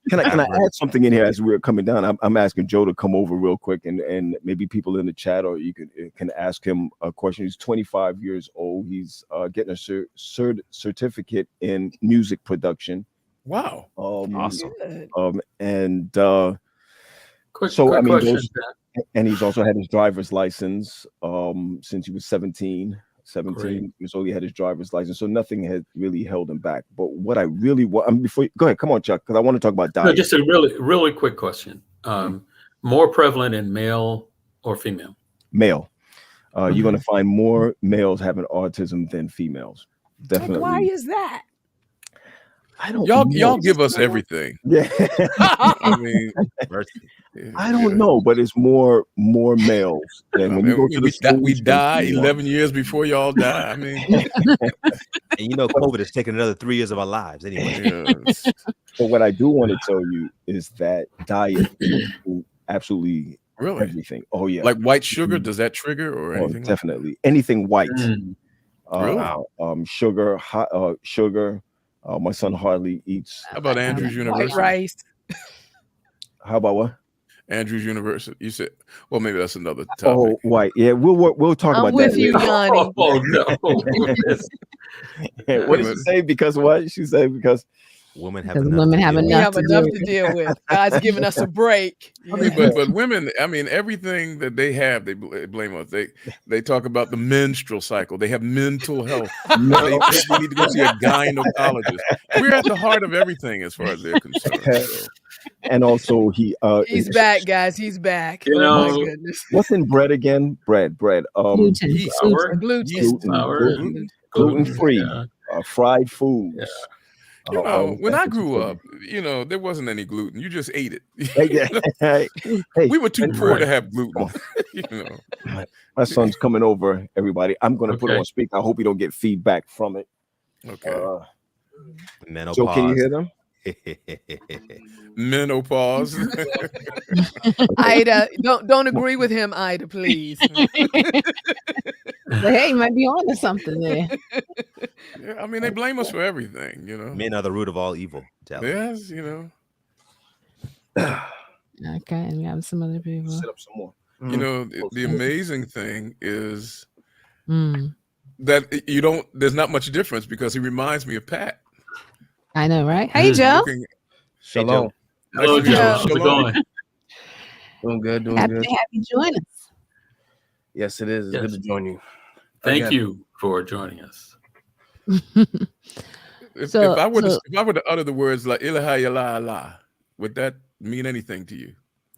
Can I add something in here as we're coming down? I'm asking Joe to come over real quick, and maybe people in the chat, or you can ask him a question. He's 25 years old. He's getting a certificate in music production. Wow. Awesome. Quick I mean, question. and he's also had his driver's license since he was 17 years old. He had his driver's license, so nothing had really held him back. But what I really want, go ahead, come on, Chuck, because I want to talk about diet. No, just a really quick question. More prevalent in male or female? Male. You're going to find more males having autism than females. Definitely. Like, why is that? I don't. Y'all give us everything. Yeah. I mean, I don't know, but it's more males. And when you go to the schools, we die 11 years before y'all die. I mean, and you know, COVID has taken another 3 years of our lives anyway. But what I do want to tell you is that diet is absolutely everything. Oh yeah, like white sugar. Does that trigger or anything? Definitely anything white. Really? Sugar, hot sugar. My son hardly eats. How about Andrews University? White rice. How about what? Andrews University. You said, well, maybe that's another topic. Oh, white. Yeah, we'll talk about with that. You, Yanni. Oh no. What did she say? Because what? She said because women have enough to deal with. God's giving us a break. I mean, but women, I mean, everything that they have, they blame us. They talk about the menstrual cycle. They have mental health. They need to go see a gynecologist. We're at the heart of everything as far as they're concerned. So. And also he's back, guys. He's back. You know, oh my goodness. What's in bread again? Bread. Gluten free. Fried foods. Yeah. You know, when I grew up, there wasn't any gluten. You just ate it. Hey, we were too poor to have gluten. My son's coming over, everybody. I'm going to put it on speaker. I hope you don't get feedback from it. Okay. Menopause. Joe, can you hear them? Menopause. Ida, don't agree with him, Ida, please. But hey, you might be on to something there. Yeah, I mean, they blame us for everything, Men are the root of all evil. Yes, Okay, and we have some other people. Set up some more. The amazing thing is that there's not much difference because he reminds me of Pat. I know, right? Hey, Joe. Looking, Shalom. nice Hello, to meet you. Joe. How's it Shalom. going? Doing good, doing Happy good. to have you join us. Yes, it is. It's Yes. good to join you. Thank Again. you for joining us. If So, I were to utter the words la ilaha illallah Allah, would that mean anything to you?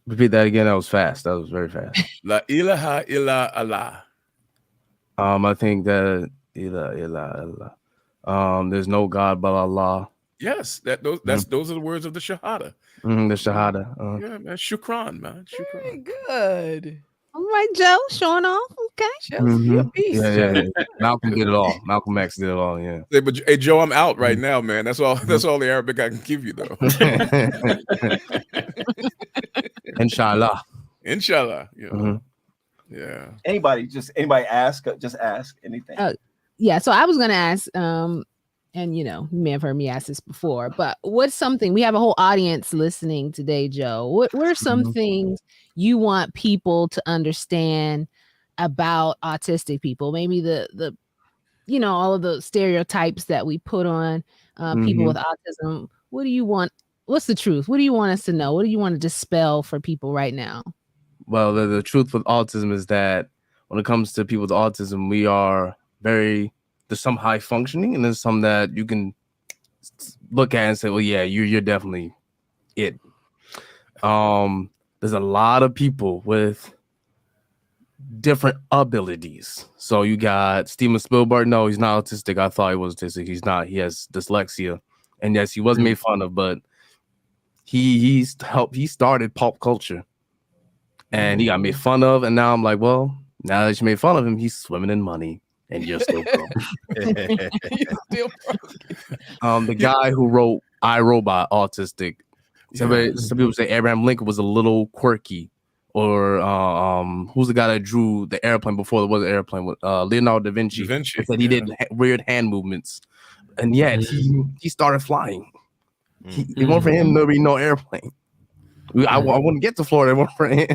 Repeat that again. That was fast. That was very fast. La ilaha illa Allah. I think that there's no God but Allah. Yes, those are the words of the Shahada. The Shahada. Yeah, man. Shukran, man. Very Shukran. good. all right, Joe, showing off. Okay. Joe, you're a beast, Yeah, Joe. yeah. Malcolm did it all. Malcolm X did it all. Yeah. Hey, but hey, Joe, I'm out right now, man. That's all. That's all the Arabic I can give you, though. Inshallah. Inshallah. You know. Yeah. Anybody ask? Just ask anything. Yeah. So I was going to ask, and you may have heard me ask this before, but what's something, we have a whole audience listening today, Joe. What are some things you want people to understand about autistic people? Maybe the all of the stereotypes that we put on people with autism. What do you want? What's the truth? What do you want us to know? What do you want to dispel for people right now? Well, the truth with autism is that when it comes to people with autism, we are there's some high functioning and there's some that you can look at and say, well, yeah, you're definitely it. There's a lot of people with different abilities. So you got Steven Spielberg. No, he's not autistic. I thought he was autistic. He's not. He has dyslexia. And yes, he was made fun of, but he started pop culture. And he got made fun of. And now I'm like, well, now that you made fun of him, he's swimming in money. And you're still broke. You're still broke. The guy who wrote I, Robot, autistic. Some people say Abraham Lincoln was a little quirky. Or who's the guy that drew the airplane before there was an airplane? Leonardo da Vinci. Said he did weird hand movements. And yet he started flying. It wasn't for him, there'd be no airplane. I wouldn't get to Florida. It wasn't for him.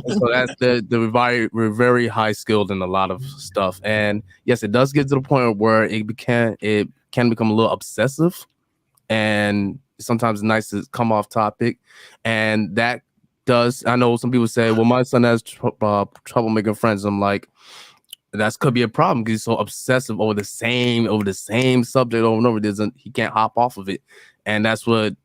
So that's we're very high skilled in a lot of stuff. And yes, it does get to the point where it can become a little obsessive. And sometimes it's nice to come off topic. And that I know some people say, well, my son has trouble making friends. I'm like, that could be a problem because he's so obsessive over the same subject over and over. He can't hop off of it. And that's what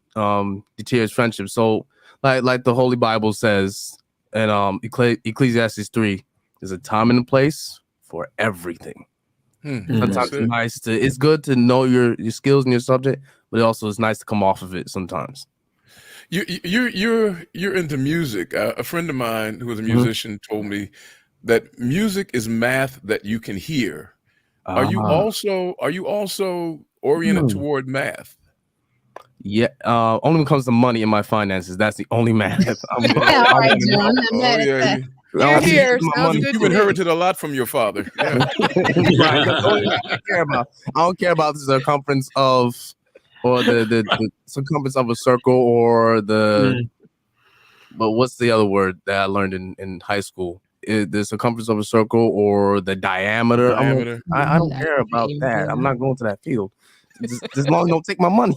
deteriorates friendship. So like the Holy Bible says in Ecclesiastes 3, there's a time and a place for everything. Sometimes it's nice it's good to know your skills and your subject, but it also is nice to come off of it sometimes. You're into music. A friend of mine who was a musician told me that music is math that you can hear. Are you also oriented toward math? Yeah, only when it comes to money and my finances. That's the only math. All right, John. You've inherited a lot from your father. Yeah. I don't care about the circumference of, or the circumference of a circle, or but what's the other word that I learned in high school? The circumference of a circle or the diameter. I don't care about that. I'm not going to that field. Just as long as don't take my money.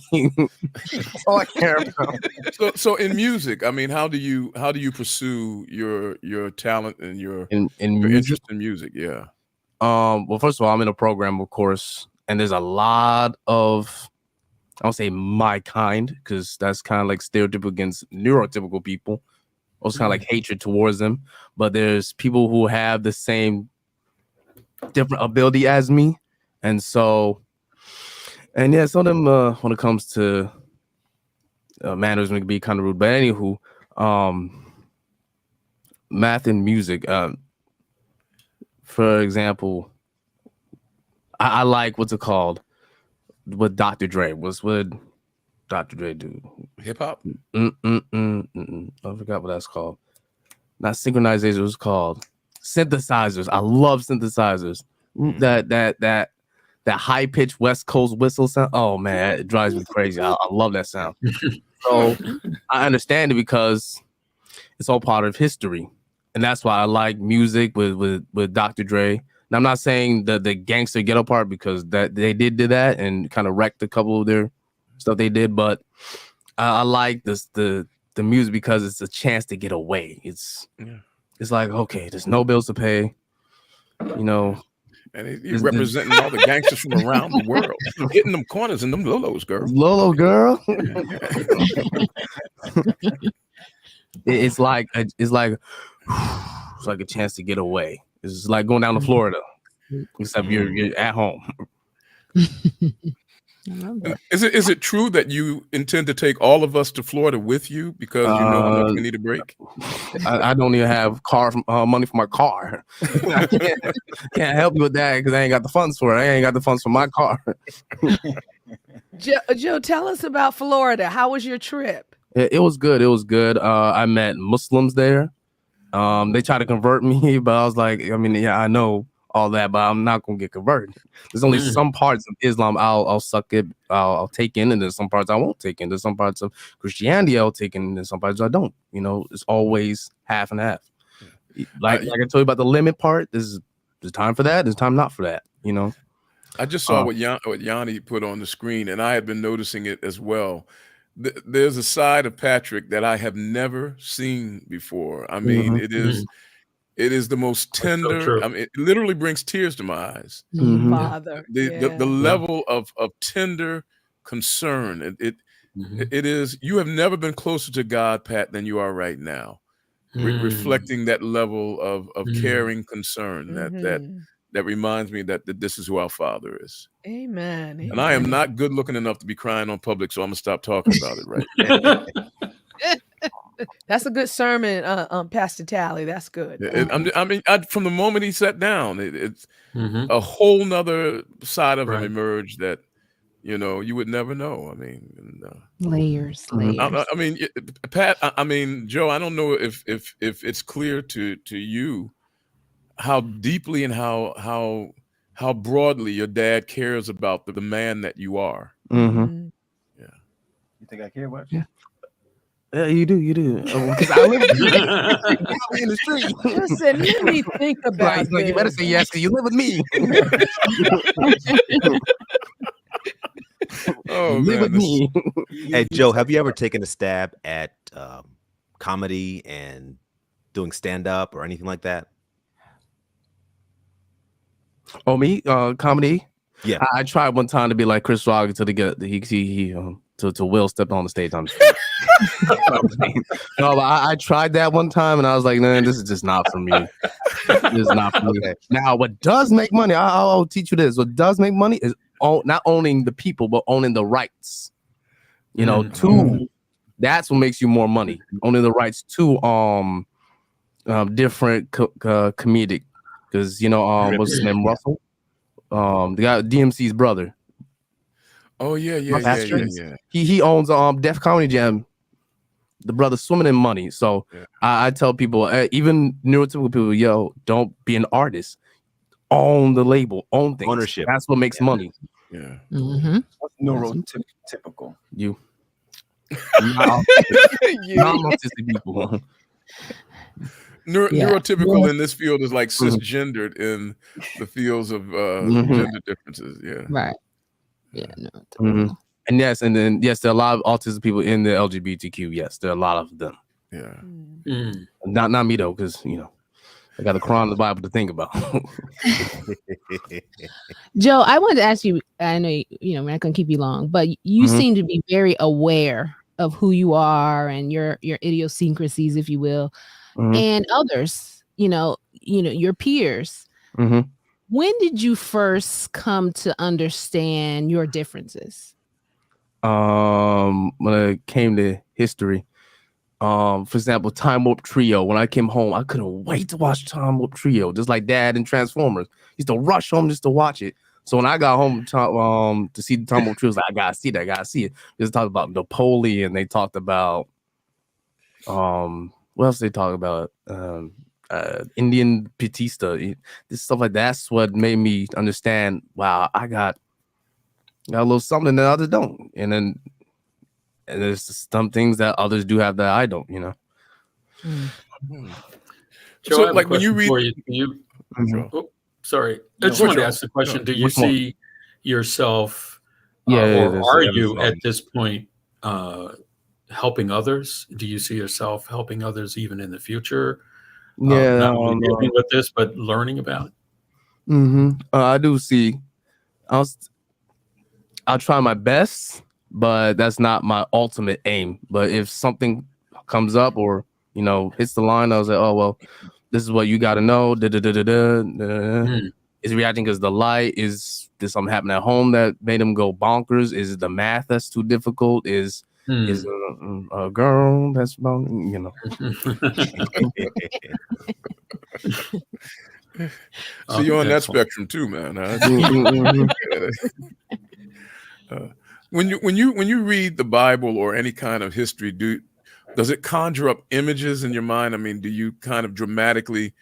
That's all I care about. So in music, I mean, how do you pursue your talent and your interest in music? Yeah. Well, first of all, I'm in a program, of course, and there's a lot of, I don't say my kind, because that's kind of like stereotypical against neurotypical people. Also kind of like hatred towards them. But there's people who have the same different ability as me. And so, and yeah, some of them, when it comes to mannerism, can be kind of rude. But anywho, math and music, for example, I like what's it called? What Dr. Dre was. What Dr. Dre do? Hip hop? I forgot what that's called. Not synchronizers. It was called synthesizers. I love synthesizers. That high pitched West Coast whistle sound. Oh man, it drives me crazy. I love that sound. So I understand it because it's all part of history, and that's why I like music with Dr. Dre. Now, I'm not saying the gangster ghetto part, because that they did that and kind of wrecked a couple of their stuff they did, but I like the music because it's a chance to get away. It's like, okay, there's no bills to pay, you know. And he's representing all the gangsters from around the world, hitting them corners and them Lolos, girl. Lolo girl. It's like it's like a chance to get away. It's like going down to Florida, except you're at home. Is it true that you intend to take all of us to Florida with you because you know how much we need a break? I don't even have money for my car. I can't help you with that because I ain't got the funds for it. I ain't got the funds for my car. Joe, tell us about Florida. How was your trip? It was good. It was good. I met Muslims there. They tried to convert me, but I was like, I mean, yeah, I know all that, but I'm not gonna get converted. There's only some parts of Islam I'll suck it, I'll take in, and there's some parts I won't take in. There's some parts of Christianity I'll take in, and there's some parts I don't. You know, it's always half and half. Like I told you about the limit part. There's time for that. There's time not for that. You know. I just saw what Yanni put on the screen, and I had been noticing it as well. There's a side of Patrick that I have never seen before. I mean, it is the most tender. So I mean, it literally brings tears to my eyes. Father. The level of tender concern. It is. You have never been closer to God, Pat, than you are right now. Reflecting that level of caring concern that reminds me that this is who our Father is. Amen. And I am not good looking enough to be crying on public, so I'm gonna stop talking about it right now. That's a good sermon, Pastor Tally. That's good. From the moment he sat down, it's a whole nother side of him emerged that you would never know. I mean, layers. I mean, Pat. I mean, Joe. I don't know if it's clear to you how deeply and how broadly your dad cares about the man that you are. Yeah. You think I care much? Yeah. Yeah, you do. Because I live in the street. Listen, let me think about it. Like, you better say yes because you live with me. Live with me. Hey, Joe, have you ever taken a stab at comedy and doing stand-up or anything like that? Oh, me? Comedy? Yeah. I tried one time to be like Chris Rock until to Will stepped on the stage. No, I tried that one time and I was like, man, this is just not for me. This is not for me. Okay. Now, what does make money? I'll teach you this. What does make money is not owning the people, but owning the rights. That's what makes you more money. Owning the rights to different comedic. Because what's his name? Russell, the guy DMC's brother. Oh yeah. He owns Def Comedy Jam. The brother swimming in money. So I tell people, even neurotypical people, yo, don't be an artist. Own the label, own things. Ownership. That's what makes money. Yeah. What's neurotypical? You. Not autistic people. Neurotypical in this field is like cisgendered in the fields of gender differences. Yeah. Right. Yeah. And yes, there are a lot of autistic people in the LGBTQ. Yes, there are a lot of them. Yeah. Not me though, because I got the Quran and the Bible to think about. Joe, I wanted to ask you. I know we're not going to keep you long, but you seem to be very aware of who you are and your idiosyncrasies, if you will, and others. Your peers. When did you first come to understand your differences? When it came to history, for example, Time Warp Trio. When I came home, I couldn't wait to watch Time Warp Trio, just like Dad and Transformers. Used to rush home just to watch it. So when I got home to see the Time Warp Trio, I was like, I gotta see it. They talked about Napoleon. They talked about what else they talk about? Indian Batista. This stuff like that's what made me understand. Wow, I got a little something that others don't, and there's some things that others do have that I don't. Joe, so, like when you read, Sorry, I No, just wanted to Joe? ask the question: No. do you Which one? see yourself, Yeah, or are there's you at this point helping others? Do you see yourself helping others even in the future? yeah. Not only dealing with this, but learning about it? I do see. I'll try my best, but that's not my ultimate aim. But if something comes up or hits the line, I was like, oh well, this is what you got to know. Da, da, da, da, da, da. Is he reacting because the light? Did something happen at home that made him go bonkers? Is it the math that's too difficult? Is a girl that's So you're on that Excellent. spectrum too, man. Huh? Mhm. When you read the Bible or any kind of history, does it conjure up images in your mind? I mean, do you kind of dramatically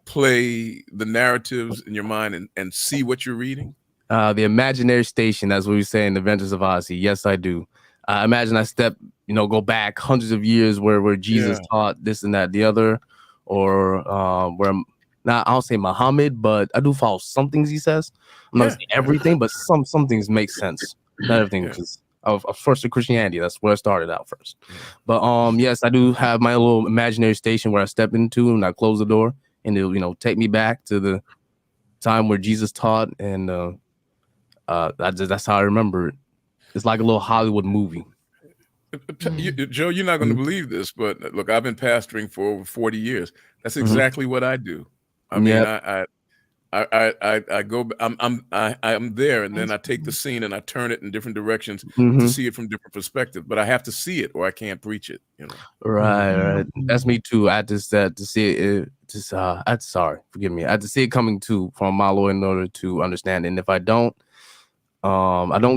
play the narratives in your mind and see what you're reading? The imaginary station, that's what we say in The Adventures of Odyssey. Yes, I do. Imagine I go back hundreds of years where Jesus taught this and that, the other, or where I don't say Muhammad, but I do follow some things he says. I'm not saying everything, but some things make sense. Not everything, because of first to Christianity. That's where I started out first. But yes, I do have my little imaginary station where I step into and I close the door, and it'll take me back to the time where Jesus taught, and that's how I remember it. It's like a little Hollywood movie. Joe, you're not going to believe this, but look, I've been pastoring for over 40 years. That's exactly what I do. I mean, I go, I'm there, and then I take the scene and I turn it in different directions to see it from different perspectives. But I have to see it, or I can't preach it. Right. That's me too. I just had to see it. Sorry, forgive me. I had to see it coming from a mile away in order to understand it. And if I don't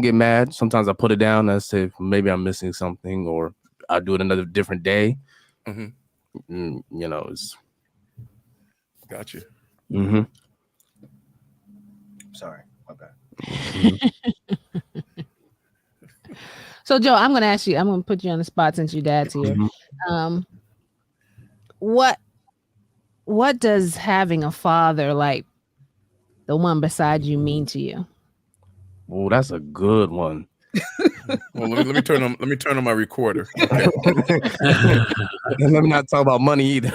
get mad. Sometimes I put it down and I say maybe I'm missing something, or I do it another different day. It's gotcha. Sorry, my bad. So Joe, I'm going to put you on the spot since your dad's here. What does having a father like the one beside you mean to you? Oh, that's a good one. Well, let me turn on my recorder. Okay. And let me not talk about money either.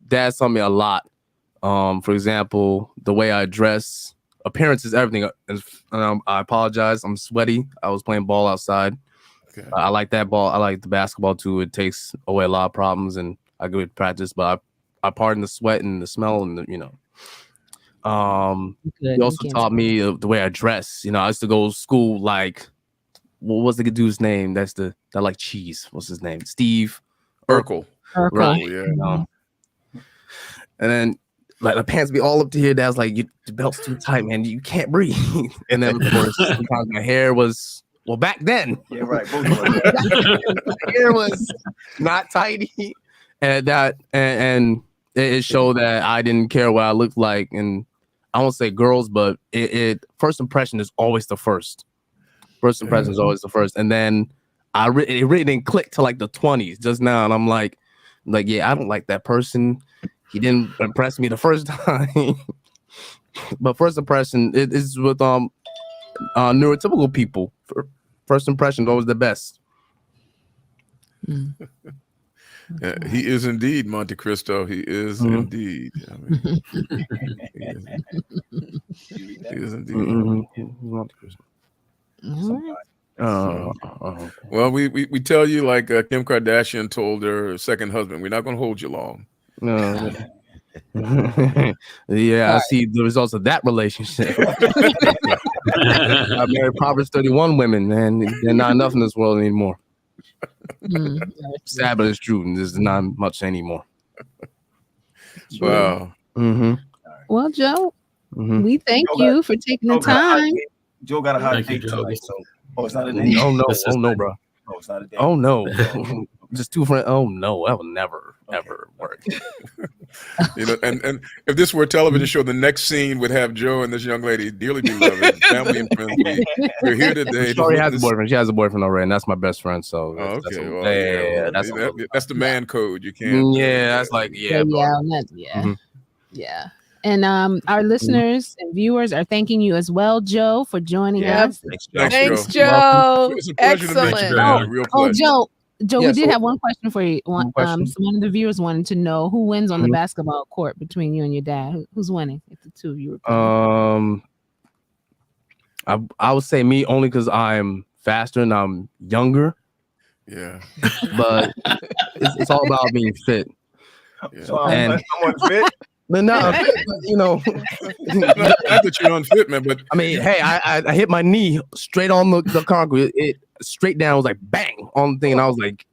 Dad taught me a lot. For example, the way I dress, appearance is everything. And I apologize. I'm sweaty. I was playing ball outside. Okay. I like that ball. I like the basketball too. It takes away a lot of problems, and I go to practice. But I pardon the sweat and the smell and the. He also taught me the way I dress. I used to go to school like, what was the dude's name? That like cheese. What's his name? Steve Urkel. Right. Yeah. And then like the pants be all up to here. Dad's like, the belt's too tight, man. You can't breathe. And then of course sometimes my hair was back then. Yeah, right. My hair was not tidy, and it showed that I didn't care what I looked like. And I won't say girls, but first impression is always the first. First impression is always the first. And then it really didn't click till like the 20s just now. And I'm like, yeah, I don't like that person. He didn't impress me the first time. But first impression is with neurotypical people. First impression is always the best. He is indeed Monte Cristo. He is indeed. I mean, he is indeed. Monte Cristo. Well, we tell you like Kim Kardashian told her second husband, we're not going to hold you long. No. Yeah, I see the results of that relationship. I married Proverbs 31 women, and they're not enough in this world anymore. Sad, but it's true. There's not much anymore. Wow. Well, Joe, we thank you for taking the time. Joe got a hot date tonight, so it's not a date. Oh no, bro. Oh, it's not a date. Oh no. Just two friends. Oh no, that will never ever work. And if this were a television show, the next scene would have Joe and this young lady, dearly beloved, family and friends. We're here today. She already has a boyfriend. She has a boyfriend already, and that's my best friend. So that's the man code. You can't. Yeah, that's like yeah. And our listeners and viewers are thanking you as well, Joe, for joining Yep. us. Thanks, Joe. Thanks, Thanks, Joe. Joe. It's a pleasure to meet you, Excellent. man. Joe. Real Oh, pleasure. Joe, Yeah, we did so- have one question for you. One question? So one of the viewers wanted to know who wins on the Mhm. basketball court between you and your dad. Who's winning if the two of you were playing? I would say me only because I'm faster and I'm younger, Yeah. but it's all about being fit. Yeah. So And- I'm unfit. But no, you know, Not that you're unfit, man, but I mean, hey, I hit my knee straight on the concrete. It straight down was like bang on the thing, and I was like,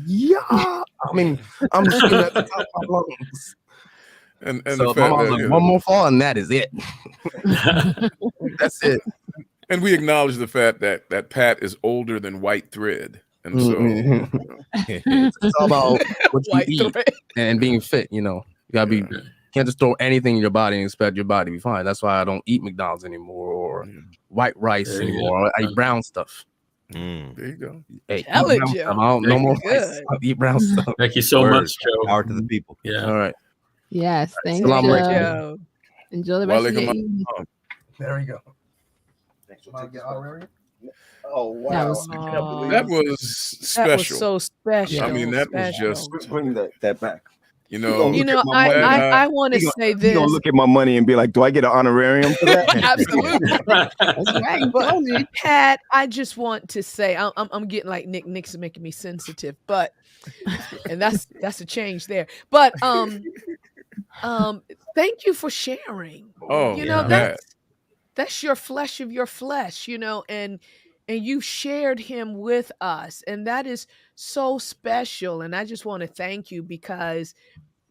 yeah. I mean, I'm screaming at the top of my lungs. and So the my fact mom was that like, you one know, more fall, and that is it. That's it. and we acknowledge the fact that Pat is older than white thread, and so Mhm. you know, It's all about what you White eat thread. and being fit. You know, you gotta be. Can't just throw anything in your body and expect your body to be fine. That's why I don't eat McDonald's anymore or yeah, white rice There you anymore. I eat brown stuff. Mm. there you go. Hey, eat Tell brown it, stuff. Joe. I don't, no Very more rice. good. I'll eat brown stuff. Thank you so Word. much, Joe. Power to the people. Yeah. All right. Yes, thanks, Salam Joe. alaikum. Joe. Enjoy the rest of your Walaikum evening. There we go. Oh wow! That was- I can't believe That it. was That was special. so special. I mean, that was special. just, Let's bring that back. you gonna know, You look know, at my money. I want to He say He gonna this. look at my money and be like, "Do I get an honorarium for that?" Absolutely. That's right. You told me. Pat, I just want to say I'm getting like Nick's making me sensitive, but and that's a change there. But thank you for sharing. oh, You know, yeah. that's your flesh of your flesh, you know, and you shared him with us, and that is so special. And I just want to thank you because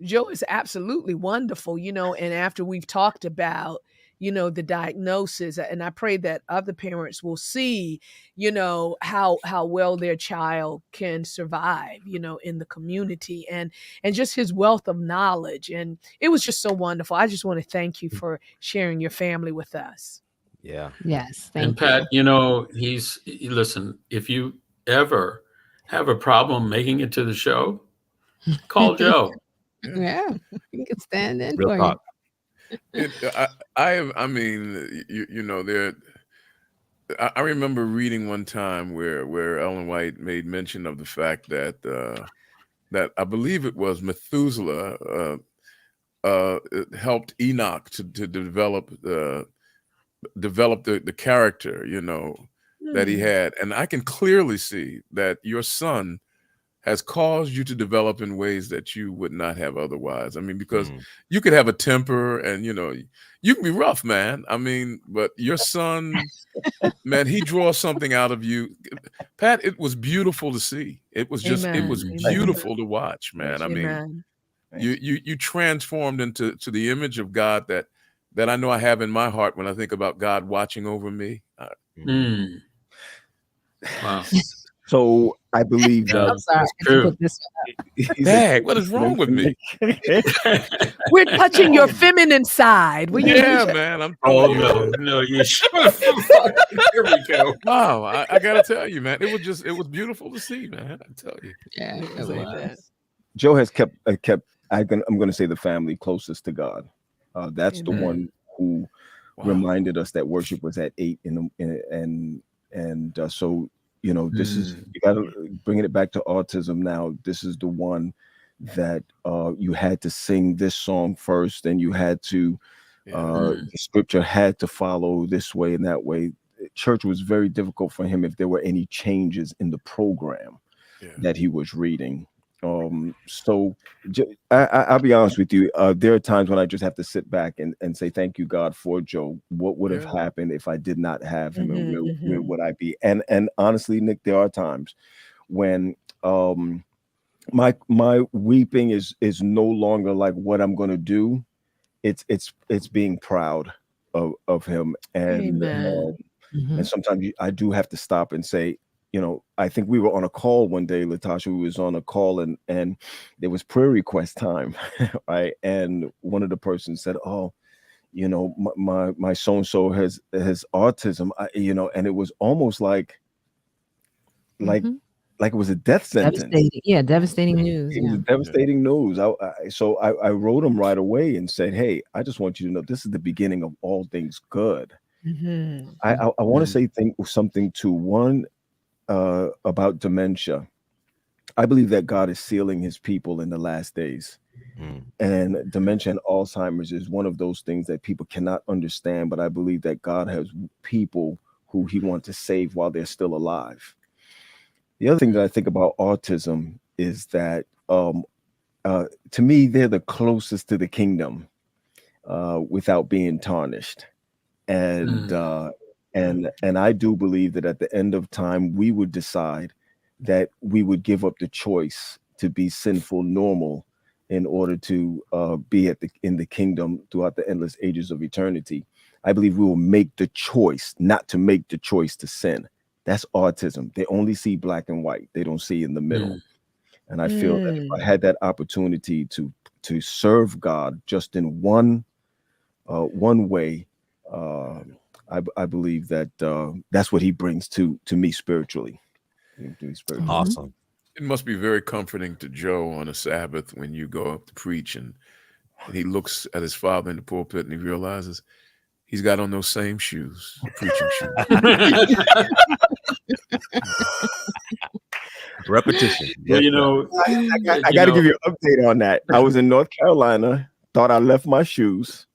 Joe is absolutely wonderful, you know, and after we've talked about, you know, the diagnosis, and I pray that other parents will see, you know, how well their child can survive, you know, in the community, and just his wealth of knowledge. And it was just so wonderful. I just want to thank you for sharing your family with us. Yeah. Yes, And thank you. Pat, you know, listen, if you ever have a problem making it to the show, call Joe. Yeah, you can stand in Real for talk. I mean, you know, I remember reading one time where Ellen White made mention of the fact that that I believe it was Methuselah helped Enoch to develop the character, you know, that he had, and I can clearly see that your son has caused you to develop in ways that you would not have otherwise. I mean, because you could have a temper and, you know, you can be rough, man. I mean, but your son, man, he draws something out of you. Pat, it was beautiful to see. It was just, it was Amen. beautiful to watch, man. I mean, Amen. you transformed into the image of God that I know I have in my heart when I think about God watching over me. Mm. Wow. So I believe Yeah. I'm sorry. That's I had to true. put this Dad, what is wrong with me? We're touching your feminine side. Will you Yeah, man, I'm Oh telling you. no, you here we go. Wow, I gotta tell you, man, it was beautiful to see, man. I tell you. Yeah, it Say was. that. Joe has kept I'm going to say the family closest to God. That's the Amen. one who Wow. reminded us that worship was at 8 and so you know this is you got to bringing it back to autism now. This is the one that you had to sing this song first, and you had to the scripture had to follow this way and that way. Church was very difficult for him if there were any changes in the program that he was reading. So I'll be honest with you. There are times when I just have to sit back and say, thank you, God, for Joe. What would have happened if I did not have him, and where would I be? And honestly, Nick, there are times when my weeping is no longer like what I'm going to do. It's being proud of him. And Amen. and sometimes I do have to stop and say, you know, I think we were on a call one day, Latasha, we was on a call and there was prayer request time, right? And one of the persons said, oh, you know, my so-and-so has autism, you know, and it was almost like like it was a death sentence. Devastating news. It was devastating news. I wrote him right away and said, "Hey, I just want you to know this is the beginning of all things good." Mm-hmm. I want to say something to one about dementia. I believe that God is sealing his people in the last days. And dementia and Alzheimer's is one of those things that people cannot understand, but I believe that God has people who he wants to save while they're still alive. The other thing that I think about autism is that to me, they're the closest to the kingdom without being tarnished. And and I do believe that at the end of time, we would decide that we would give up the choice to be sinful normal in order to be in the kingdom throughout the endless ages of eternity. I believe we will make the choice not to make the choice to sin. That's autism. They only see black and white. They don't see in the middle. And I feel that if I had that opportunity to serve God just in one way, I believe that that's what he brings to me spiritually. Awesome. It must be very comforting to Joe on a Sabbath when you go up to preach and he looks at his father in the pulpit and he realizes he's got on those same shoes, preaching shoes. Repetition. Well, I got to give you an update on that. I was in North Carolina, thought I left my shoes,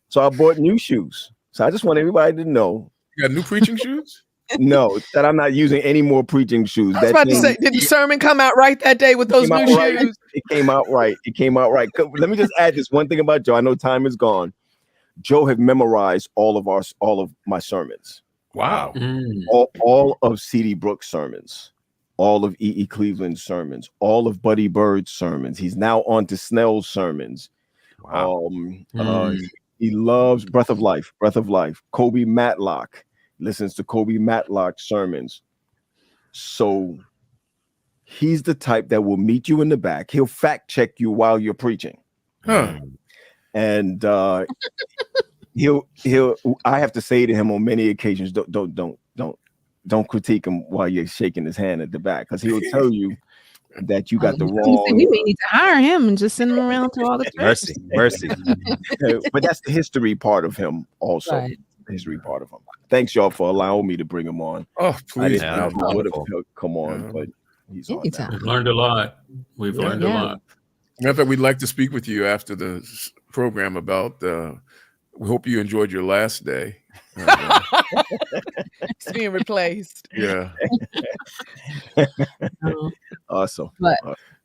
so I bought new shoes. So I just want everybody to know. You got new preaching shoes? No, that I'm not using any more preaching shoes. I was about to say, did the sermon come out right that day with those new shoes? It came out right. Let me just add this one thing about Joe. I know time is gone. Joe had memorized all of my sermons. Wow. All of C.D. Brooks' sermons, all of E.E. Cleveland's sermons, all of Buddy Bird's sermons. He's now on to Snell's sermons. Wow. He loves Breath of Life. Kobe Matlock. Listens to Kobe Matlock's sermons. So he's the type that will meet you in the back. He'll fact check you while you're preaching. And I have to say to him on many occasions, don't critique him while you're shaking his hand at the back, because he'll tell you that you got the wrong. We may need to hire him and just send him around to all the mercy. But that's the history part of him also. Right. History part of him. Thanks y'all for allowing me to bring him on. Oh, please. I would have come on, but he's on that. We've learned a lot. We've learned a lot. Matter of fact, we'd like to speak with you after the program about we hope you enjoyed your last day. It's being replaced. Yeah. Awesome.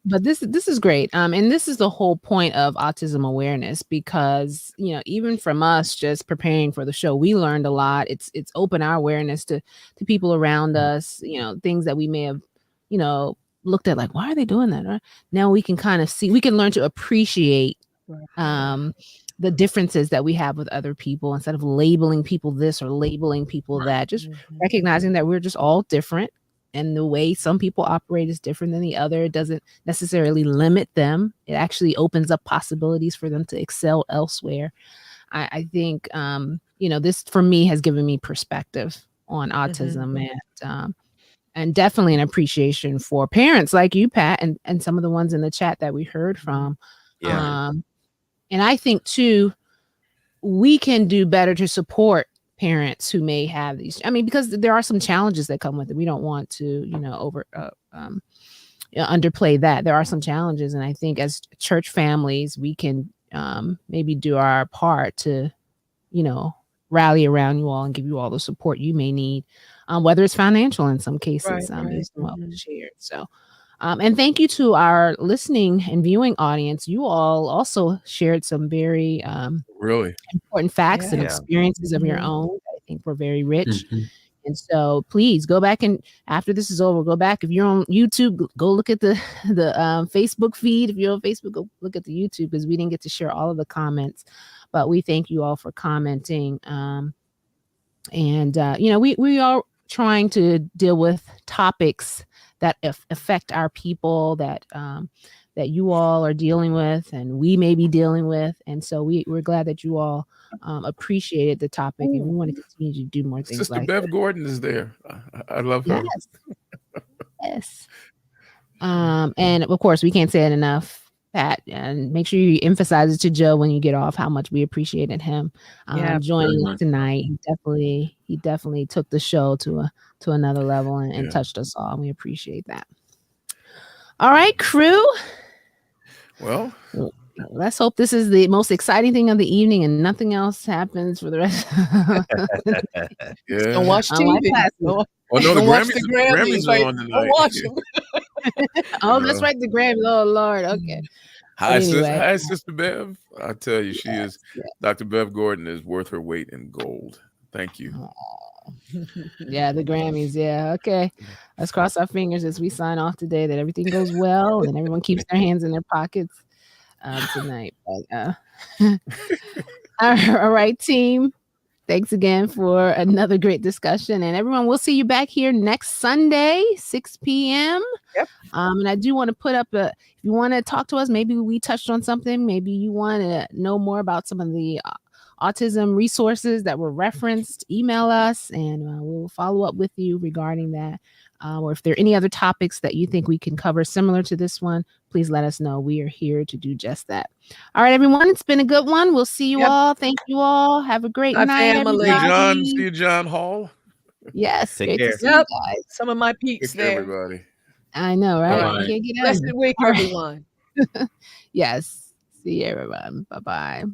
But this is great. And this is the whole point of autism awareness, because, even from us just preparing for the show, we learned a lot. It's opened our awareness to people around us, things that we may have, looked at like, why are they doing that? Or now we can kind of see, we can learn to appreciate the differences that we have with other people, instead of labeling people this or labeling people that, just recognizing that we're just all different. And the way some people operate is different than the other. It doesn't necessarily limit them. It actually opens up possibilities for them to excel elsewhere. I think, this for me has given me perspective on autism, and definitely an appreciation for parents like you, Pat, and some of the ones in the chat that we heard from. And I think too, we can do better to support parents who may have these. I mean, because there are some challenges that come with it. We don't want to, underplay that. There are some challenges, and I think as church families, we can maybe do our part to, rally around you all and give you all the support you may need, whether it's financial in some cases, as well shared. So. And thank you to our listening and viewing audience. You all also shared some very really important facts and experiences of your own that I think were very rich. And so please go back, and after this is over, go back. If you're on YouTube, go look at the Facebook feed. If you're on Facebook, go look at the YouTube, because we didn't get to share all of the comments. But we thank you all for commenting. We are trying to deal with topics affect our people that that you all are dealing with and we may be dealing with. And so we're glad that you all appreciated the topic, and we want to continue to do more things Sister like Bev that. Gordon is there. I love her. Yes. Yes. And of course, we can't say it enough, Pat, and make sure you emphasize it to Joe when you get off how much we appreciated him joining us tonight. He definitely took the show to another level and touched us all. And we appreciate that. All right, crew. Well, let's hope this is the most exciting thing of the evening and nothing else happens for the rest. Don't watch TV. Oh no, the Grammys are on tonight. Don't watch them. Oh, that's right, the Grammys. Oh Lord, okay. Hi, Sister Bev. I tell you, she is. Dr. Bev Gordon is worth her weight in gold. Thank you. Yeah, the Grammys. Yeah, okay. Let's cross our fingers as we sign off today that everything goes well and everyone keeps their hands in their pockets tonight. But, all right, team. Thanks again for another great discussion. And everyone, we'll see you back here next Sunday, 6 p.m. Yep. And I do want to put up if you want to talk to us, maybe we touched on something, maybe you want to know more about some of the autism resources that were referenced, email us and we'll follow up with you regarding that. Or if there are any other topics that you think we can cover similar to this one, please let us know. We are here to do just that. All right, everyone. It's been a good one. We'll see you all. Thank you all. Have a great night, everybody. See you, John Hall. Yes. Take care. To see you guys. Some of my peeps there. Everybody. I know, right? Bye-bye. Can't get out. Blessed week, everyone. Yes. See you, everyone. Bye-bye.